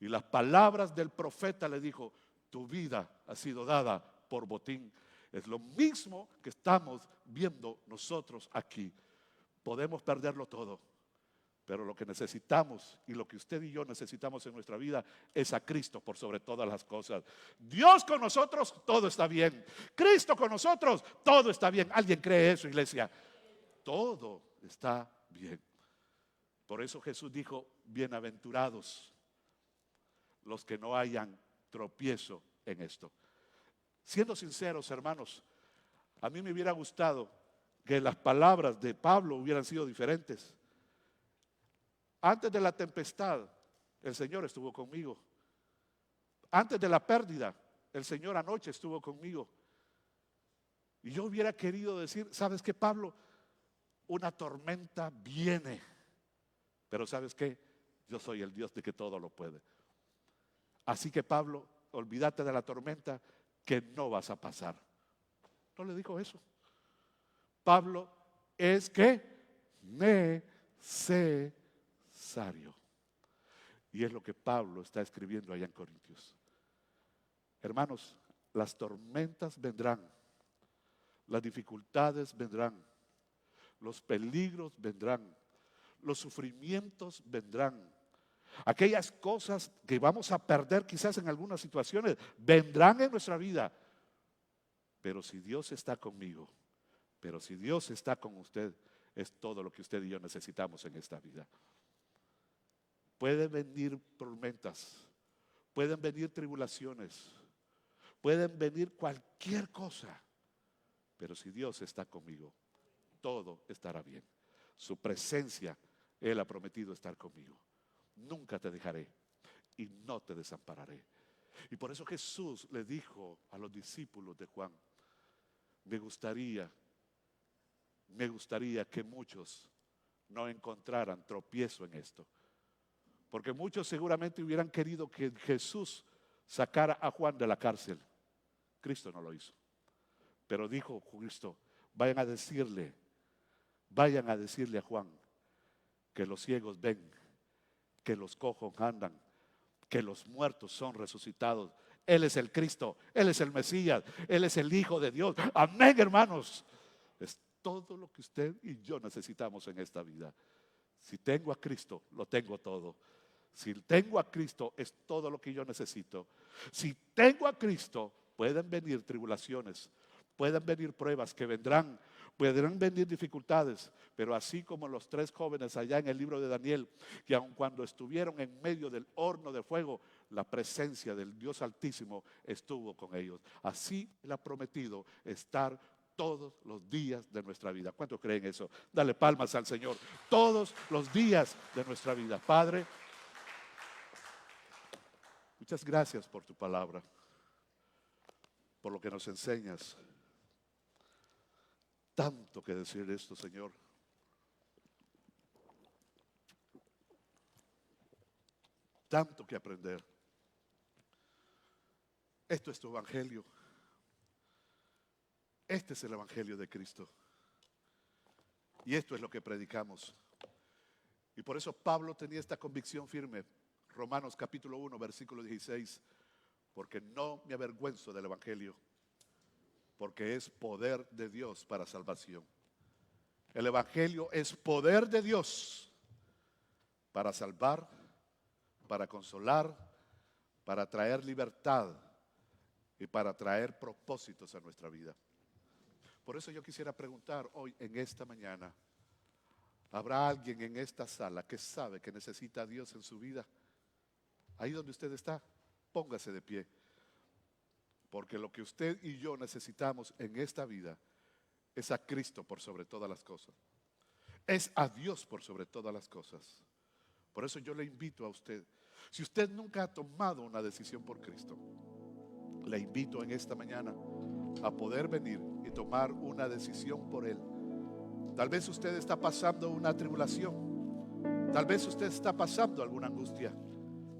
y las palabras del profeta le dijo: tu vida ha sido dada por botín. Es lo mismo que estamos viendo nosotros aquí. Podemos perderlo todo, pero lo que necesitamos y lo que usted y yo necesitamos en nuestra vida es a Cristo por sobre todas las cosas. Dios con nosotros, todo está bien. Cristo con nosotros, todo está bien. ¿Alguien cree eso, iglesia? Todo está bien. Por eso Jesús dijo, bienaventurados los que no hayan tropiezo en esto. Siendo sinceros, hermanos, a mí me hubiera gustado que las palabras de Pablo hubieran sido diferentes. Antes de la tempestad, el Señor estuvo conmigo. Antes de la pérdida, el Señor anoche estuvo conmigo. Y yo hubiera querido decir, ¿sabes qué, Pablo? Una tormenta viene. Pero ¿sabes qué? Yo soy el Dios de que todo lo puede. Así que, Pablo, olvídate de la tormenta, que no vas a pasar. No le dijo eso. Pablo es que necesario. Y es lo que Pablo está escribiendo allá en Corintios. Hermanos, las tormentas vendrán, las dificultades vendrán, los peligros vendrán, los sufrimientos vendrán. Aquellas cosas que vamos a perder quizás en algunas situaciones vendrán en nuestra vida. Pero si Dios está conmigo, pero si Dios está con usted, es todo lo que usted y yo necesitamos en esta vida. Pueden venir tormentas, pueden venir tribulaciones, pueden venir cualquier cosa, pero si Dios está conmigo, todo estará bien. Su presencia, Él ha prometido estar conmigo. Nunca te dejaré y no te desampararé. Y por eso Jesús le dijo a los discípulos de Juan, me gustaría que muchos no encontraran tropiezo en esto. Porque muchos seguramente hubieran querido que Jesús sacara a Juan de la cárcel. Cristo no lo hizo. Pero dijo Cristo, vayan a decirle a Juan que los ciegos ven, que los cojos andan, que los muertos son resucitados. Él es el Cristo, Él es el Mesías, Él es el Hijo de Dios. Amén, hermanos. Es todo lo que usted y yo necesitamos en esta vida. Si tengo a Cristo, lo tengo todo. Si tengo a Cristo, es todo lo que yo necesito. Si tengo a Cristo, pueden venir tribulaciones, pueden venir pruebas que vendrán, pueden venir dificultades, pero así como los 3 jóvenes allá en el libro de Daniel, que aun cuando estuvieron en medio del horno de fuego, la presencia del Dios Altísimo estuvo con ellos. Así Él ha prometido estar todos los días de nuestra vida. ¿Cuántos creen eso? Dale palmas al Señor. Todos los días de nuestra vida. Padre, muchas gracias por tu palabra, por lo que nos enseñas. Tanto que decir esto, Señor. Tanto que aprender. Esto es tu evangelio. Este es el evangelio de Cristo. Y esto es lo que predicamos. Y por eso Pablo tenía esta convicción firme. Romanos capítulo 1, versículo 16. Porque no me avergüenzo del evangelio, porque es poder de Dios para salvación. El evangelio es poder de Dios para salvar, para consolar, para traer libertad y para traer propósitos a nuestra vida. Por eso yo quisiera preguntar hoy, en esta mañana, ¿habrá alguien en esta sala que sabe que necesita a Dios en su vida? Ahí donde usted está, póngase de pie. Porque lo que usted y yo necesitamos en esta vida es a Cristo por sobre todas las cosas. Es a Dios por sobre todas las cosas. Por eso yo le invito a usted, si usted nunca ha tomado una decisión por Cristo, le invito en esta mañana a poder venir y tomar una decisión por Él. Tal vez usted está pasando una tribulación, tal vez usted está pasando alguna angustia,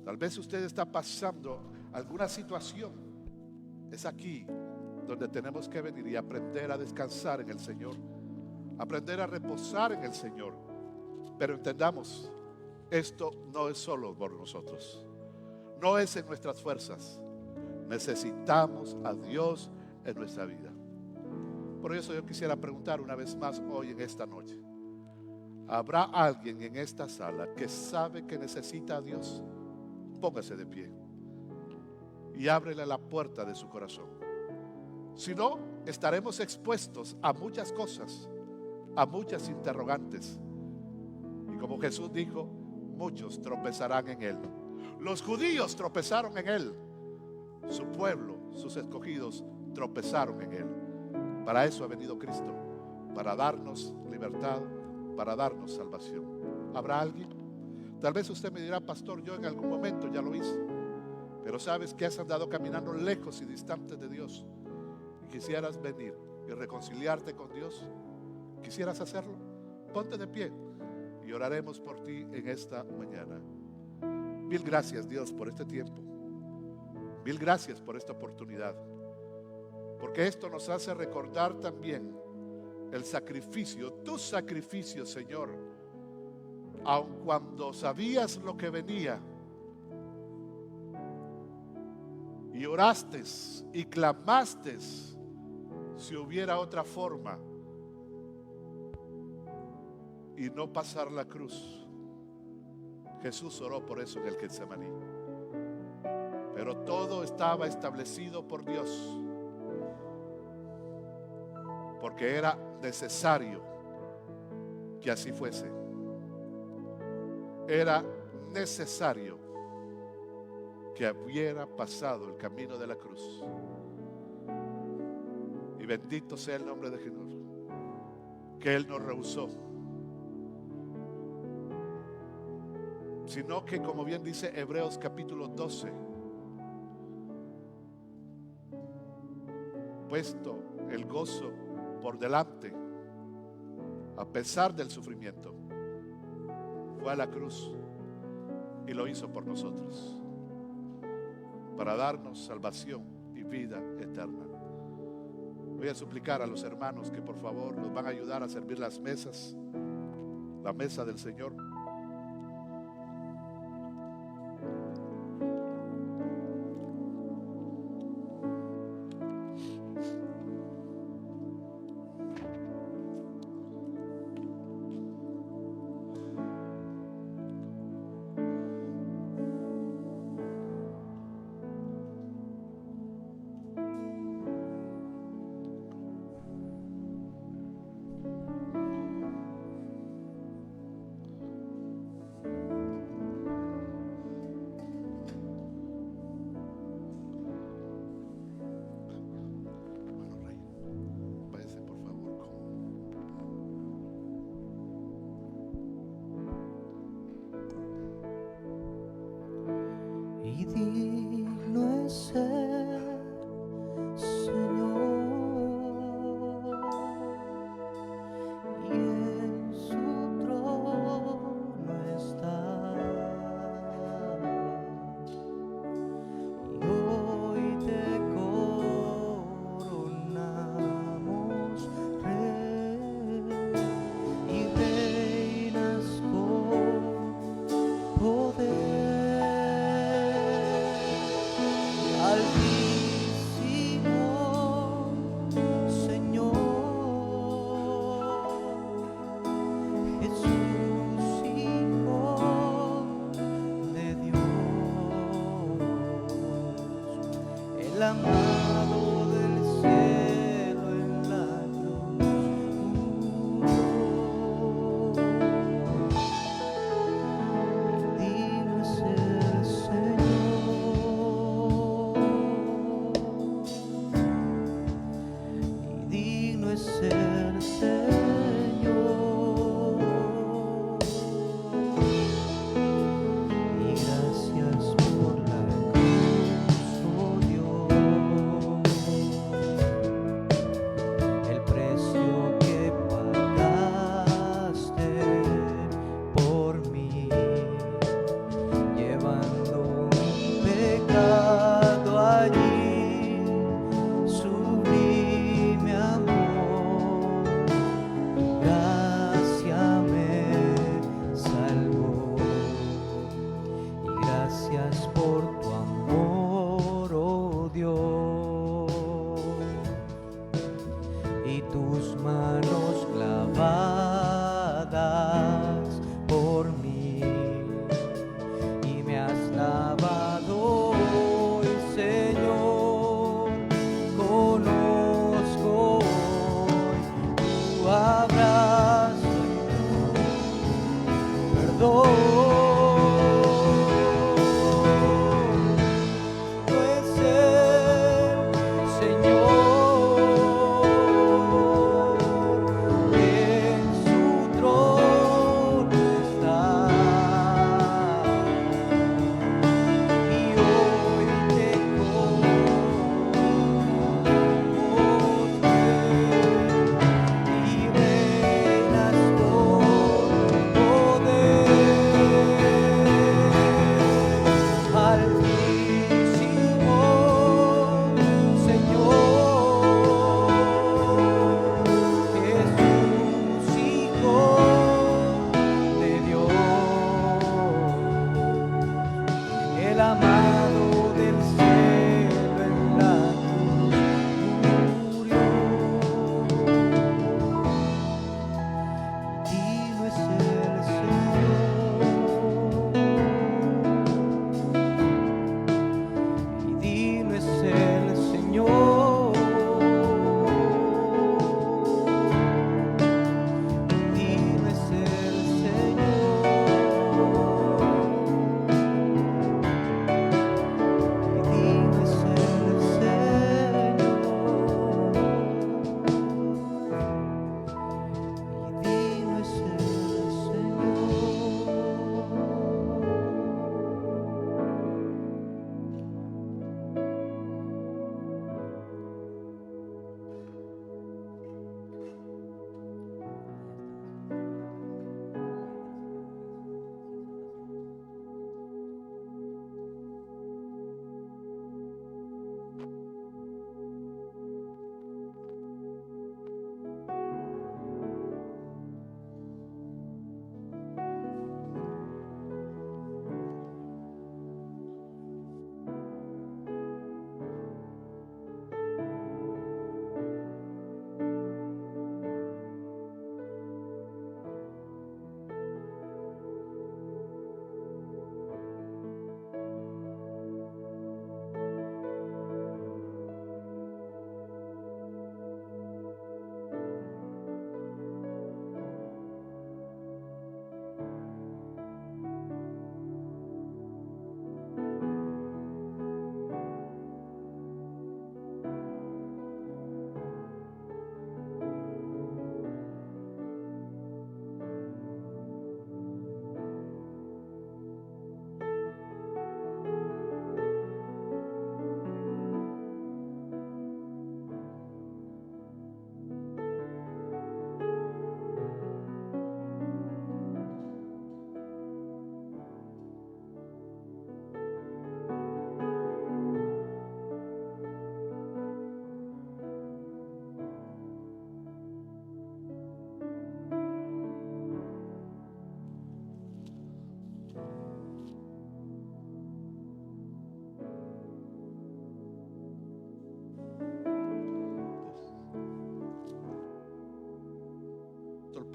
tal vez usted está pasando alguna situación. Es aquí donde tenemos que venir y aprender a descansar en el Señor, aprender a reposar en el Señor. Pero entendamos, esto no es solo por nosotros, no es en nuestras fuerzas. Necesitamos a Dios en nuestra vida. Por eso yo quisiera preguntar una vez más hoy en esta noche, ¿habrá alguien en esta sala que sabe que necesita a Dios? Póngase de pie y ábrele la puerta de su corazón. Si no, estaremos expuestos a muchas cosas, a muchas interrogantes. Y Como Jesús dijo, muchos tropezarán en él. Los judíos tropezaron en él. Su pueblo, sus escogidos, tropezaron en él. Para eso ha venido Cristo, para darnos libertad, para darnos salvación. ¿Habrá alguien? Tal vez usted me dirá, pastor, yo en algún momento ya lo hice, pero sabes que has andado caminando lejos y distante de Dios y quisieras venir y reconciliarte con Dios. ¿Quisieras hacerlo? Ponte de pie y oraremos por ti en esta mañana. Mil gracias, Dios, por este tiempo. Mil gracias por esta oportunidad, porque esto nos hace recordar también el sacrificio, tu sacrificio, Señor, aun cuando sabías lo que venía y oraste y clamaste si hubiera otra forma y no pasar la cruz. Jesús oró por eso en el Getsemaní. Pero todo estaba establecido por Dios, porque era necesario que así fuese. Era necesario que hubiera pasado el camino de la cruz. Y bendito sea el nombre de Jesús, que Él nos rehusó, sino que, como bien dice Hebreos capítulo 12, puesto el gozo por delante, a pesar del sufrimiento, fue a la cruz y lo hizo por nosotros, para darnos salvación y vida eterna. Voy a suplicar a los hermanos que por favor nos van a ayudar a servir las mesas, la mesa del Señor.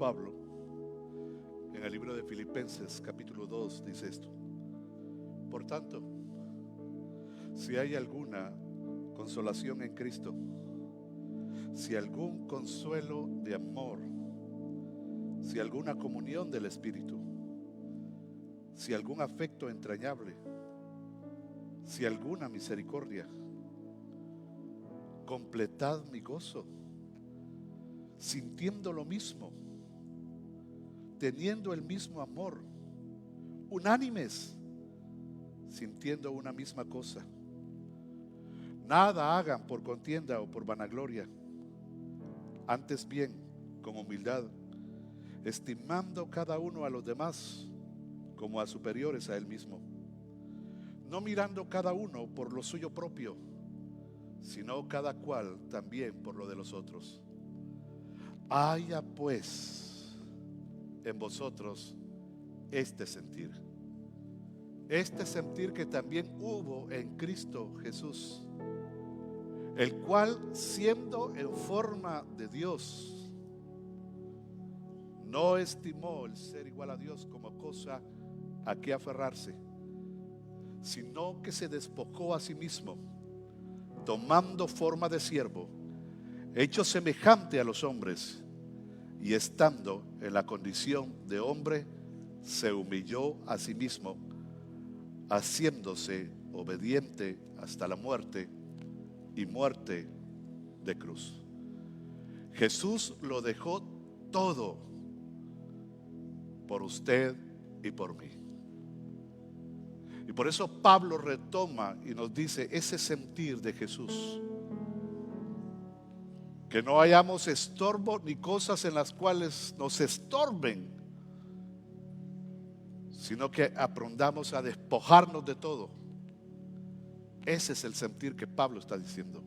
Pablo en el libro de Filipenses capítulo 2 dice esto: por tanto, si hay alguna consolación en Cristo, si algún consuelo de amor, si alguna comunión del Espíritu, si algún afecto entrañable, si alguna misericordia, completad mi gozo, sintiendo lo mismo, teniendo el mismo amor, unánimes, sintiendo una misma cosa. Nada hagan por contienda o por vanagloria, antes bien con humildad, estimando cada uno a los demás como a superiores a él mismo, no mirando cada uno por lo suyo propio, sino cada cual también por lo de los otros. Haya pues en vosotros este sentir que también hubo en Cristo Jesús, el cual, siendo en forma de Dios, no estimó el ser igual a Dios como cosa a que aferrarse, sino que se despojó a sí mismo, tomando forma de siervo, hecho semejante a los hombres, y estando en la condición de hombre, se humilló a sí mismo, haciéndose obediente hasta la muerte, y muerte de cruz. Jesús lo dejó todo por usted y por mí. Y por eso Pablo retoma y nos dice ese sentir de Jesús: que no hayamos estorbo ni cosas en las cuales nos estorben, sino que aprendamos a despojarnos de todo. Ese es el sentir que Pablo está diciendo.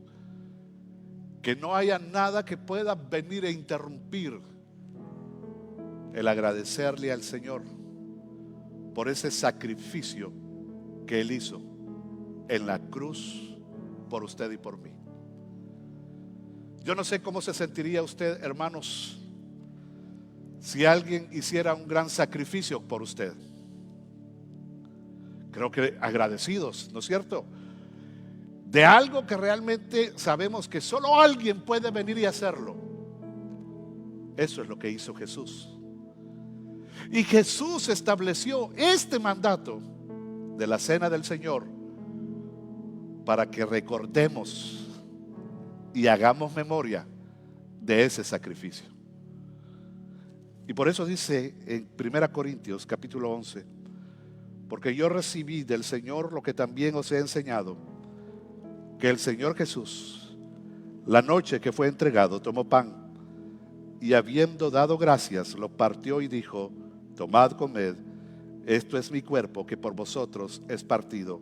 Que no haya nada que pueda venir a interrumpir el agradecerle al Señor por ese sacrificio que Él hizo en la cruz por usted y por mí. Yo no sé cómo se sentiría usted, hermanos, si alguien hiciera un gran sacrificio por usted. Creo que agradecidos, ¿no es cierto? De algo que realmente sabemos que solo alguien puede venir y hacerlo. Eso es lo que hizo Jesús. Y Jesús estableció este mandato de la cena del Señor para que recordemos y hagamos memoria de ese sacrificio. Y por eso dice en 1 Corintios capítulo 11: porque yo recibí del Señor lo que también os he enseñado, que el Señor Jesús, la noche que fue entregado, tomó pan, y habiendo dado gracias, lo partió y dijo: tomad, comed, esto es mi cuerpo que por vosotros es partido.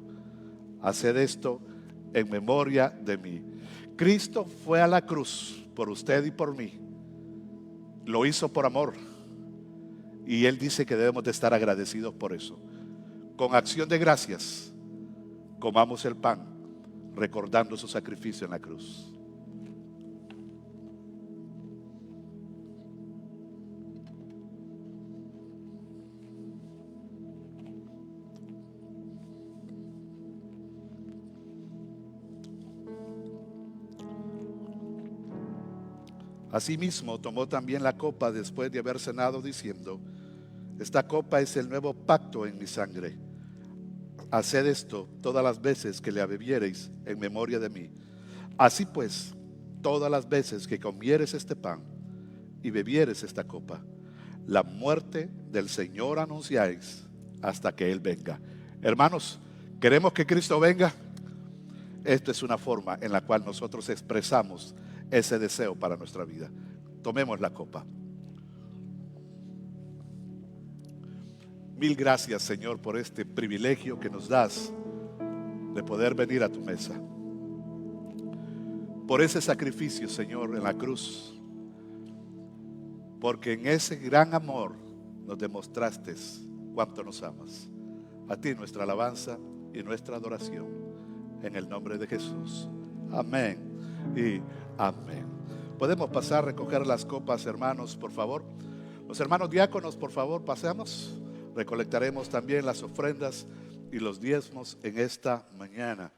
Haced esto en memoria de mí. Cristo fue a la cruz por usted y por mí. Lo hizo por amor. Y Él dice que debemos de estar agradecidos por eso. Con acción de gracias, comamos el pan, recordando su sacrificio en la cruz. Asimismo, tomó también la copa después de haber cenado, diciendo: esta copa es el nuevo pacto en mi sangre. Haced esto todas las veces que la bebiereis en memoria de mí. Así pues, todas las veces que comieres este pan y bebieres esta copa, la muerte del Señor anunciáis hasta que Él venga. Hermanos, ¿queremos que Cristo venga? Esto es una forma en la cual nosotros expresamos ese deseo para nuestra vida. Tomemos la copa. Mil gracias, Señor, por este privilegio que nos das de poder venir a tu mesa. Por ese sacrificio, Señor, en la cruz. Porque en ese gran amor nos demostraste cuánto nos amas. A ti nuestra alabanza y nuestra adoración. En el nombre de Jesús. Amén y amén. Podemos pasar a recoger las copas, hermanos, por favor. Los hermanos diáconos, por favor, pasemos. Recolectaremos también las ofrendas y los diezmos en esta mañana.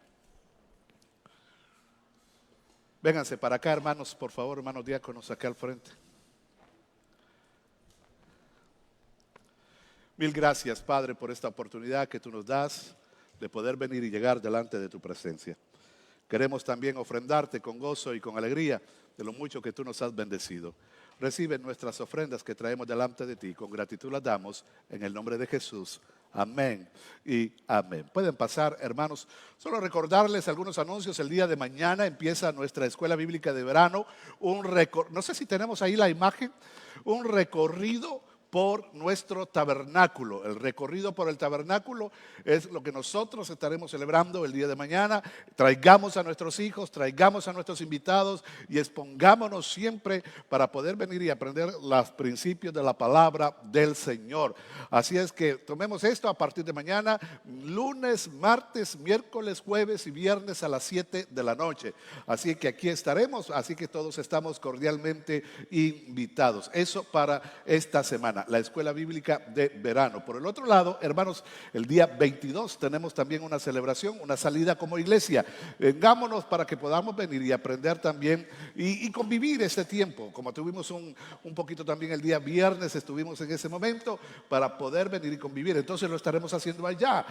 Vénganse para acá, hermanos, por favor, hermanos diáconos, acá al frente. Mil gracias, Padre, por esta oportunidad que tú nos das de poder venir y llegar delante de tu presencia. Queremos también ofrendarte con gozo y con alegría de lo mucho que tú nos has bendecido. Recibe nuestras ofrendas que traemos delante de ti. Con gratitud las damos en el nombre de Jesús. Amén y amén. Pueden pasar, hermanos. Solo recordarles algunos anuncios. El día de mañana empieza nuestra escuela bíblica de verano. No sé si tenemos ahí la imagen. Un recorrido por nuestro tabernáculo. El recorrido por el tabernáculo es lo que nosotros estaremos celebrando el día de mañana. Traigamos a nuestros hijos, traigamos a nuestros invitados y expongámonos siempre para poder venir y aprender los principios de la palabra del Señor. Así es que tomemos esto a partir de mañana, lunes, martes, miércoles, jueves y viernes a las 7 de la noche. Así que aquí estaremos, así que todos estamos cordialmente invitados. Eso para esta semana, la escuela bíblica de verano. Por el otro lado, hermanos, el día 22 tenemos también una celebración, una salida como iglesia. Vengámonos para que podamos venir y aprender también y convivir este tiempo. Como tuvimos un poquito también el día viernes, estuvimos en ese momento para poder venir y convivir. Entonces lo estaremos haciendo allá.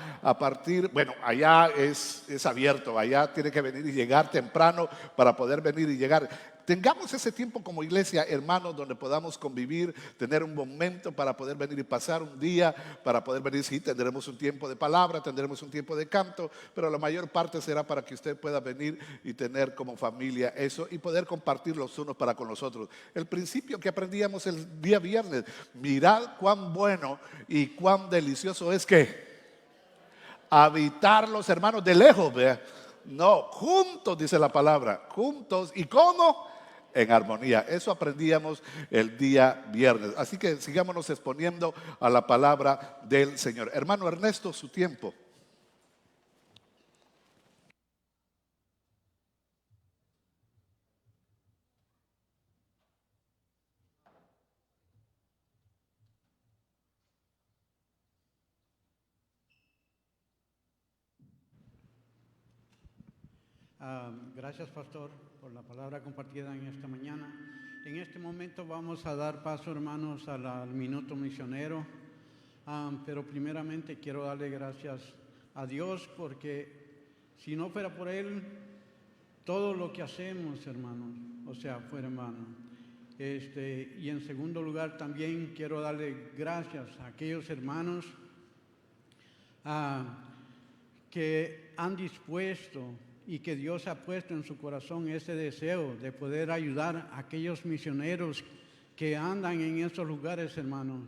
Allá es abierto, allá tiene que venir y llegar temprano para poder venir y llegar. Tengamos ese tiempo como iglesia, hermanos, donde podamos convivir, tener un momento para poder venir y pasar un día, para poder venir. Sí, tendremos un tiempo de palabra, tendremos un tiempo de canto, pero la mayor parte será para que usted pueda venir y tener como familia eso y poder compartir los unos para con los otros. El principio que aprendíamos el día viernes: mirad cuán bueno y cuán delicioso es que habitar los hermanos de lejos, vea. No, juntos, dice la palabra, juntos. ¿Y cómo? En armonía. Eso aprendíamos el día viernes. Así que sigámonos exponiendo a la palabra del Señor. Hermano Ernesto, su tiempo. Gracias, pastor, por la palabra compartida en esta mañana. En este momento vamos a dar paso, hermanos, al minuto misionero. Pero primeramente quiero darle gracias a Dios, porque si no fuera por Él, todo lo que hacemos, hermanos, fuera en vano. Y en segundo lugar, también quiero darle gracias a aquellos hermanos que han dispuesto y que Dios ha puesto en su corazón ese deseo de poder ayudar a aquellos misioneros que andan en esos lugares, hermanos,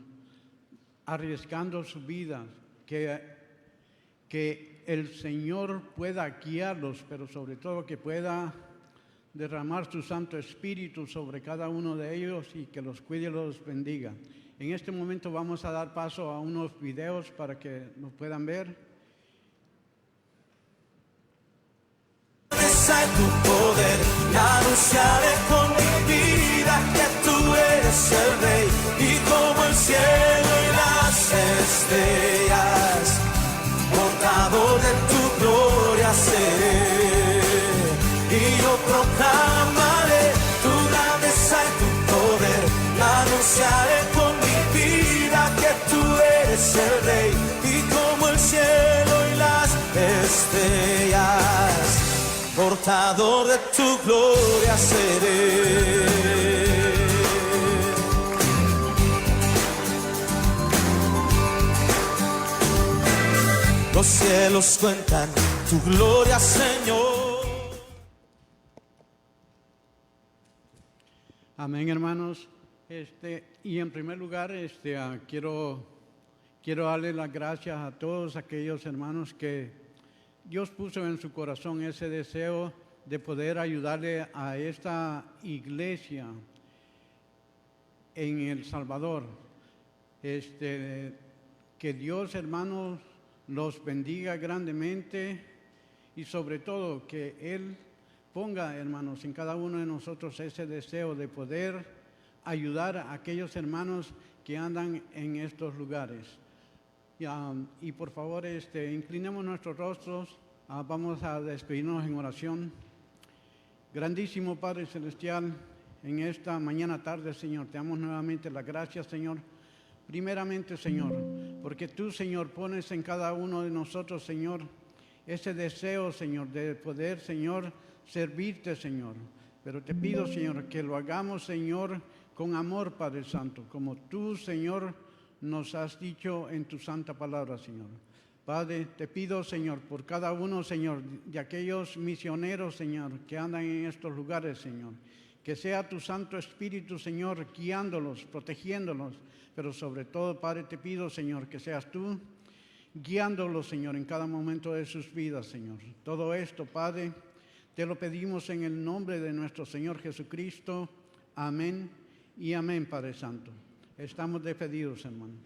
arriesgando su vida, que el Señor pueda guiarlos, pero sobre todo que pueda derramar su Santo Espíritu sobre cada uno de ellos y que los cuide y los bendiga. En este momento vamos a dar paso a unos videos para que nos puedan ver. Tu poder, y anunciaré con mi vida que tú eres el Rey, y como el cielo y las estrellas, portador de tu gloria seré, y yo proclamaré tu grandeza y tu poder, y anunciaré con mi vida que tú eres el Rey, y como el cielo y las estrellas, portador de tu gloria seré. Los cielos cuentan tu gloria, Señor. Amén, hermanos. Y en primer lugar, quiero darle las gracias a todos aquellos hermanos que Dios puso en su corazón ese deseo de poder ayudarle a esta iglesia en El Salvador. Que Dios, hermanos, los bendiga grandemente y sobre todo que Él ponga, hermanos, en cada uno de nosotros ese deseo de poder ayudar a aquellos hermanos que andan en estos lugares. Y por favor, inclinemos nuestros rostros, vamos a despedirnos en oración. Grandísimo Padre Celestial, en esta mañana tarde, Señor, te damos nuevamente las gracias, Señor. Primeramente, Señor, porque tú, Señor, pones en cada uno de nosotros, Señor, ese deseo, Señor, de poder, Señor, servirte, Señor. Pero te pido, Señor, que lo hagamos, Señor, con amor, Padre Santo, como tú, Señor, nos has dicho en tu santa palabra, Señor. Padre, te pido, Señor, por cada uno, Señor, de aquellos misioneros, Señor, que andan en estos lugares, Señor. Que sea tu Santo Espíritu, Señor, guiándolos, protegiéndolos. Pero sobre todo, Padre, te pido, Señor, que seas tú guiándolos, Señor, en cada momento de sus vidas, Señor. Todo esto, Padre, te lo pedimos en el nombre de nuestro Señor Jesucristo. Amén y amén, Padre Santo. Estamos despedidos, hermanos.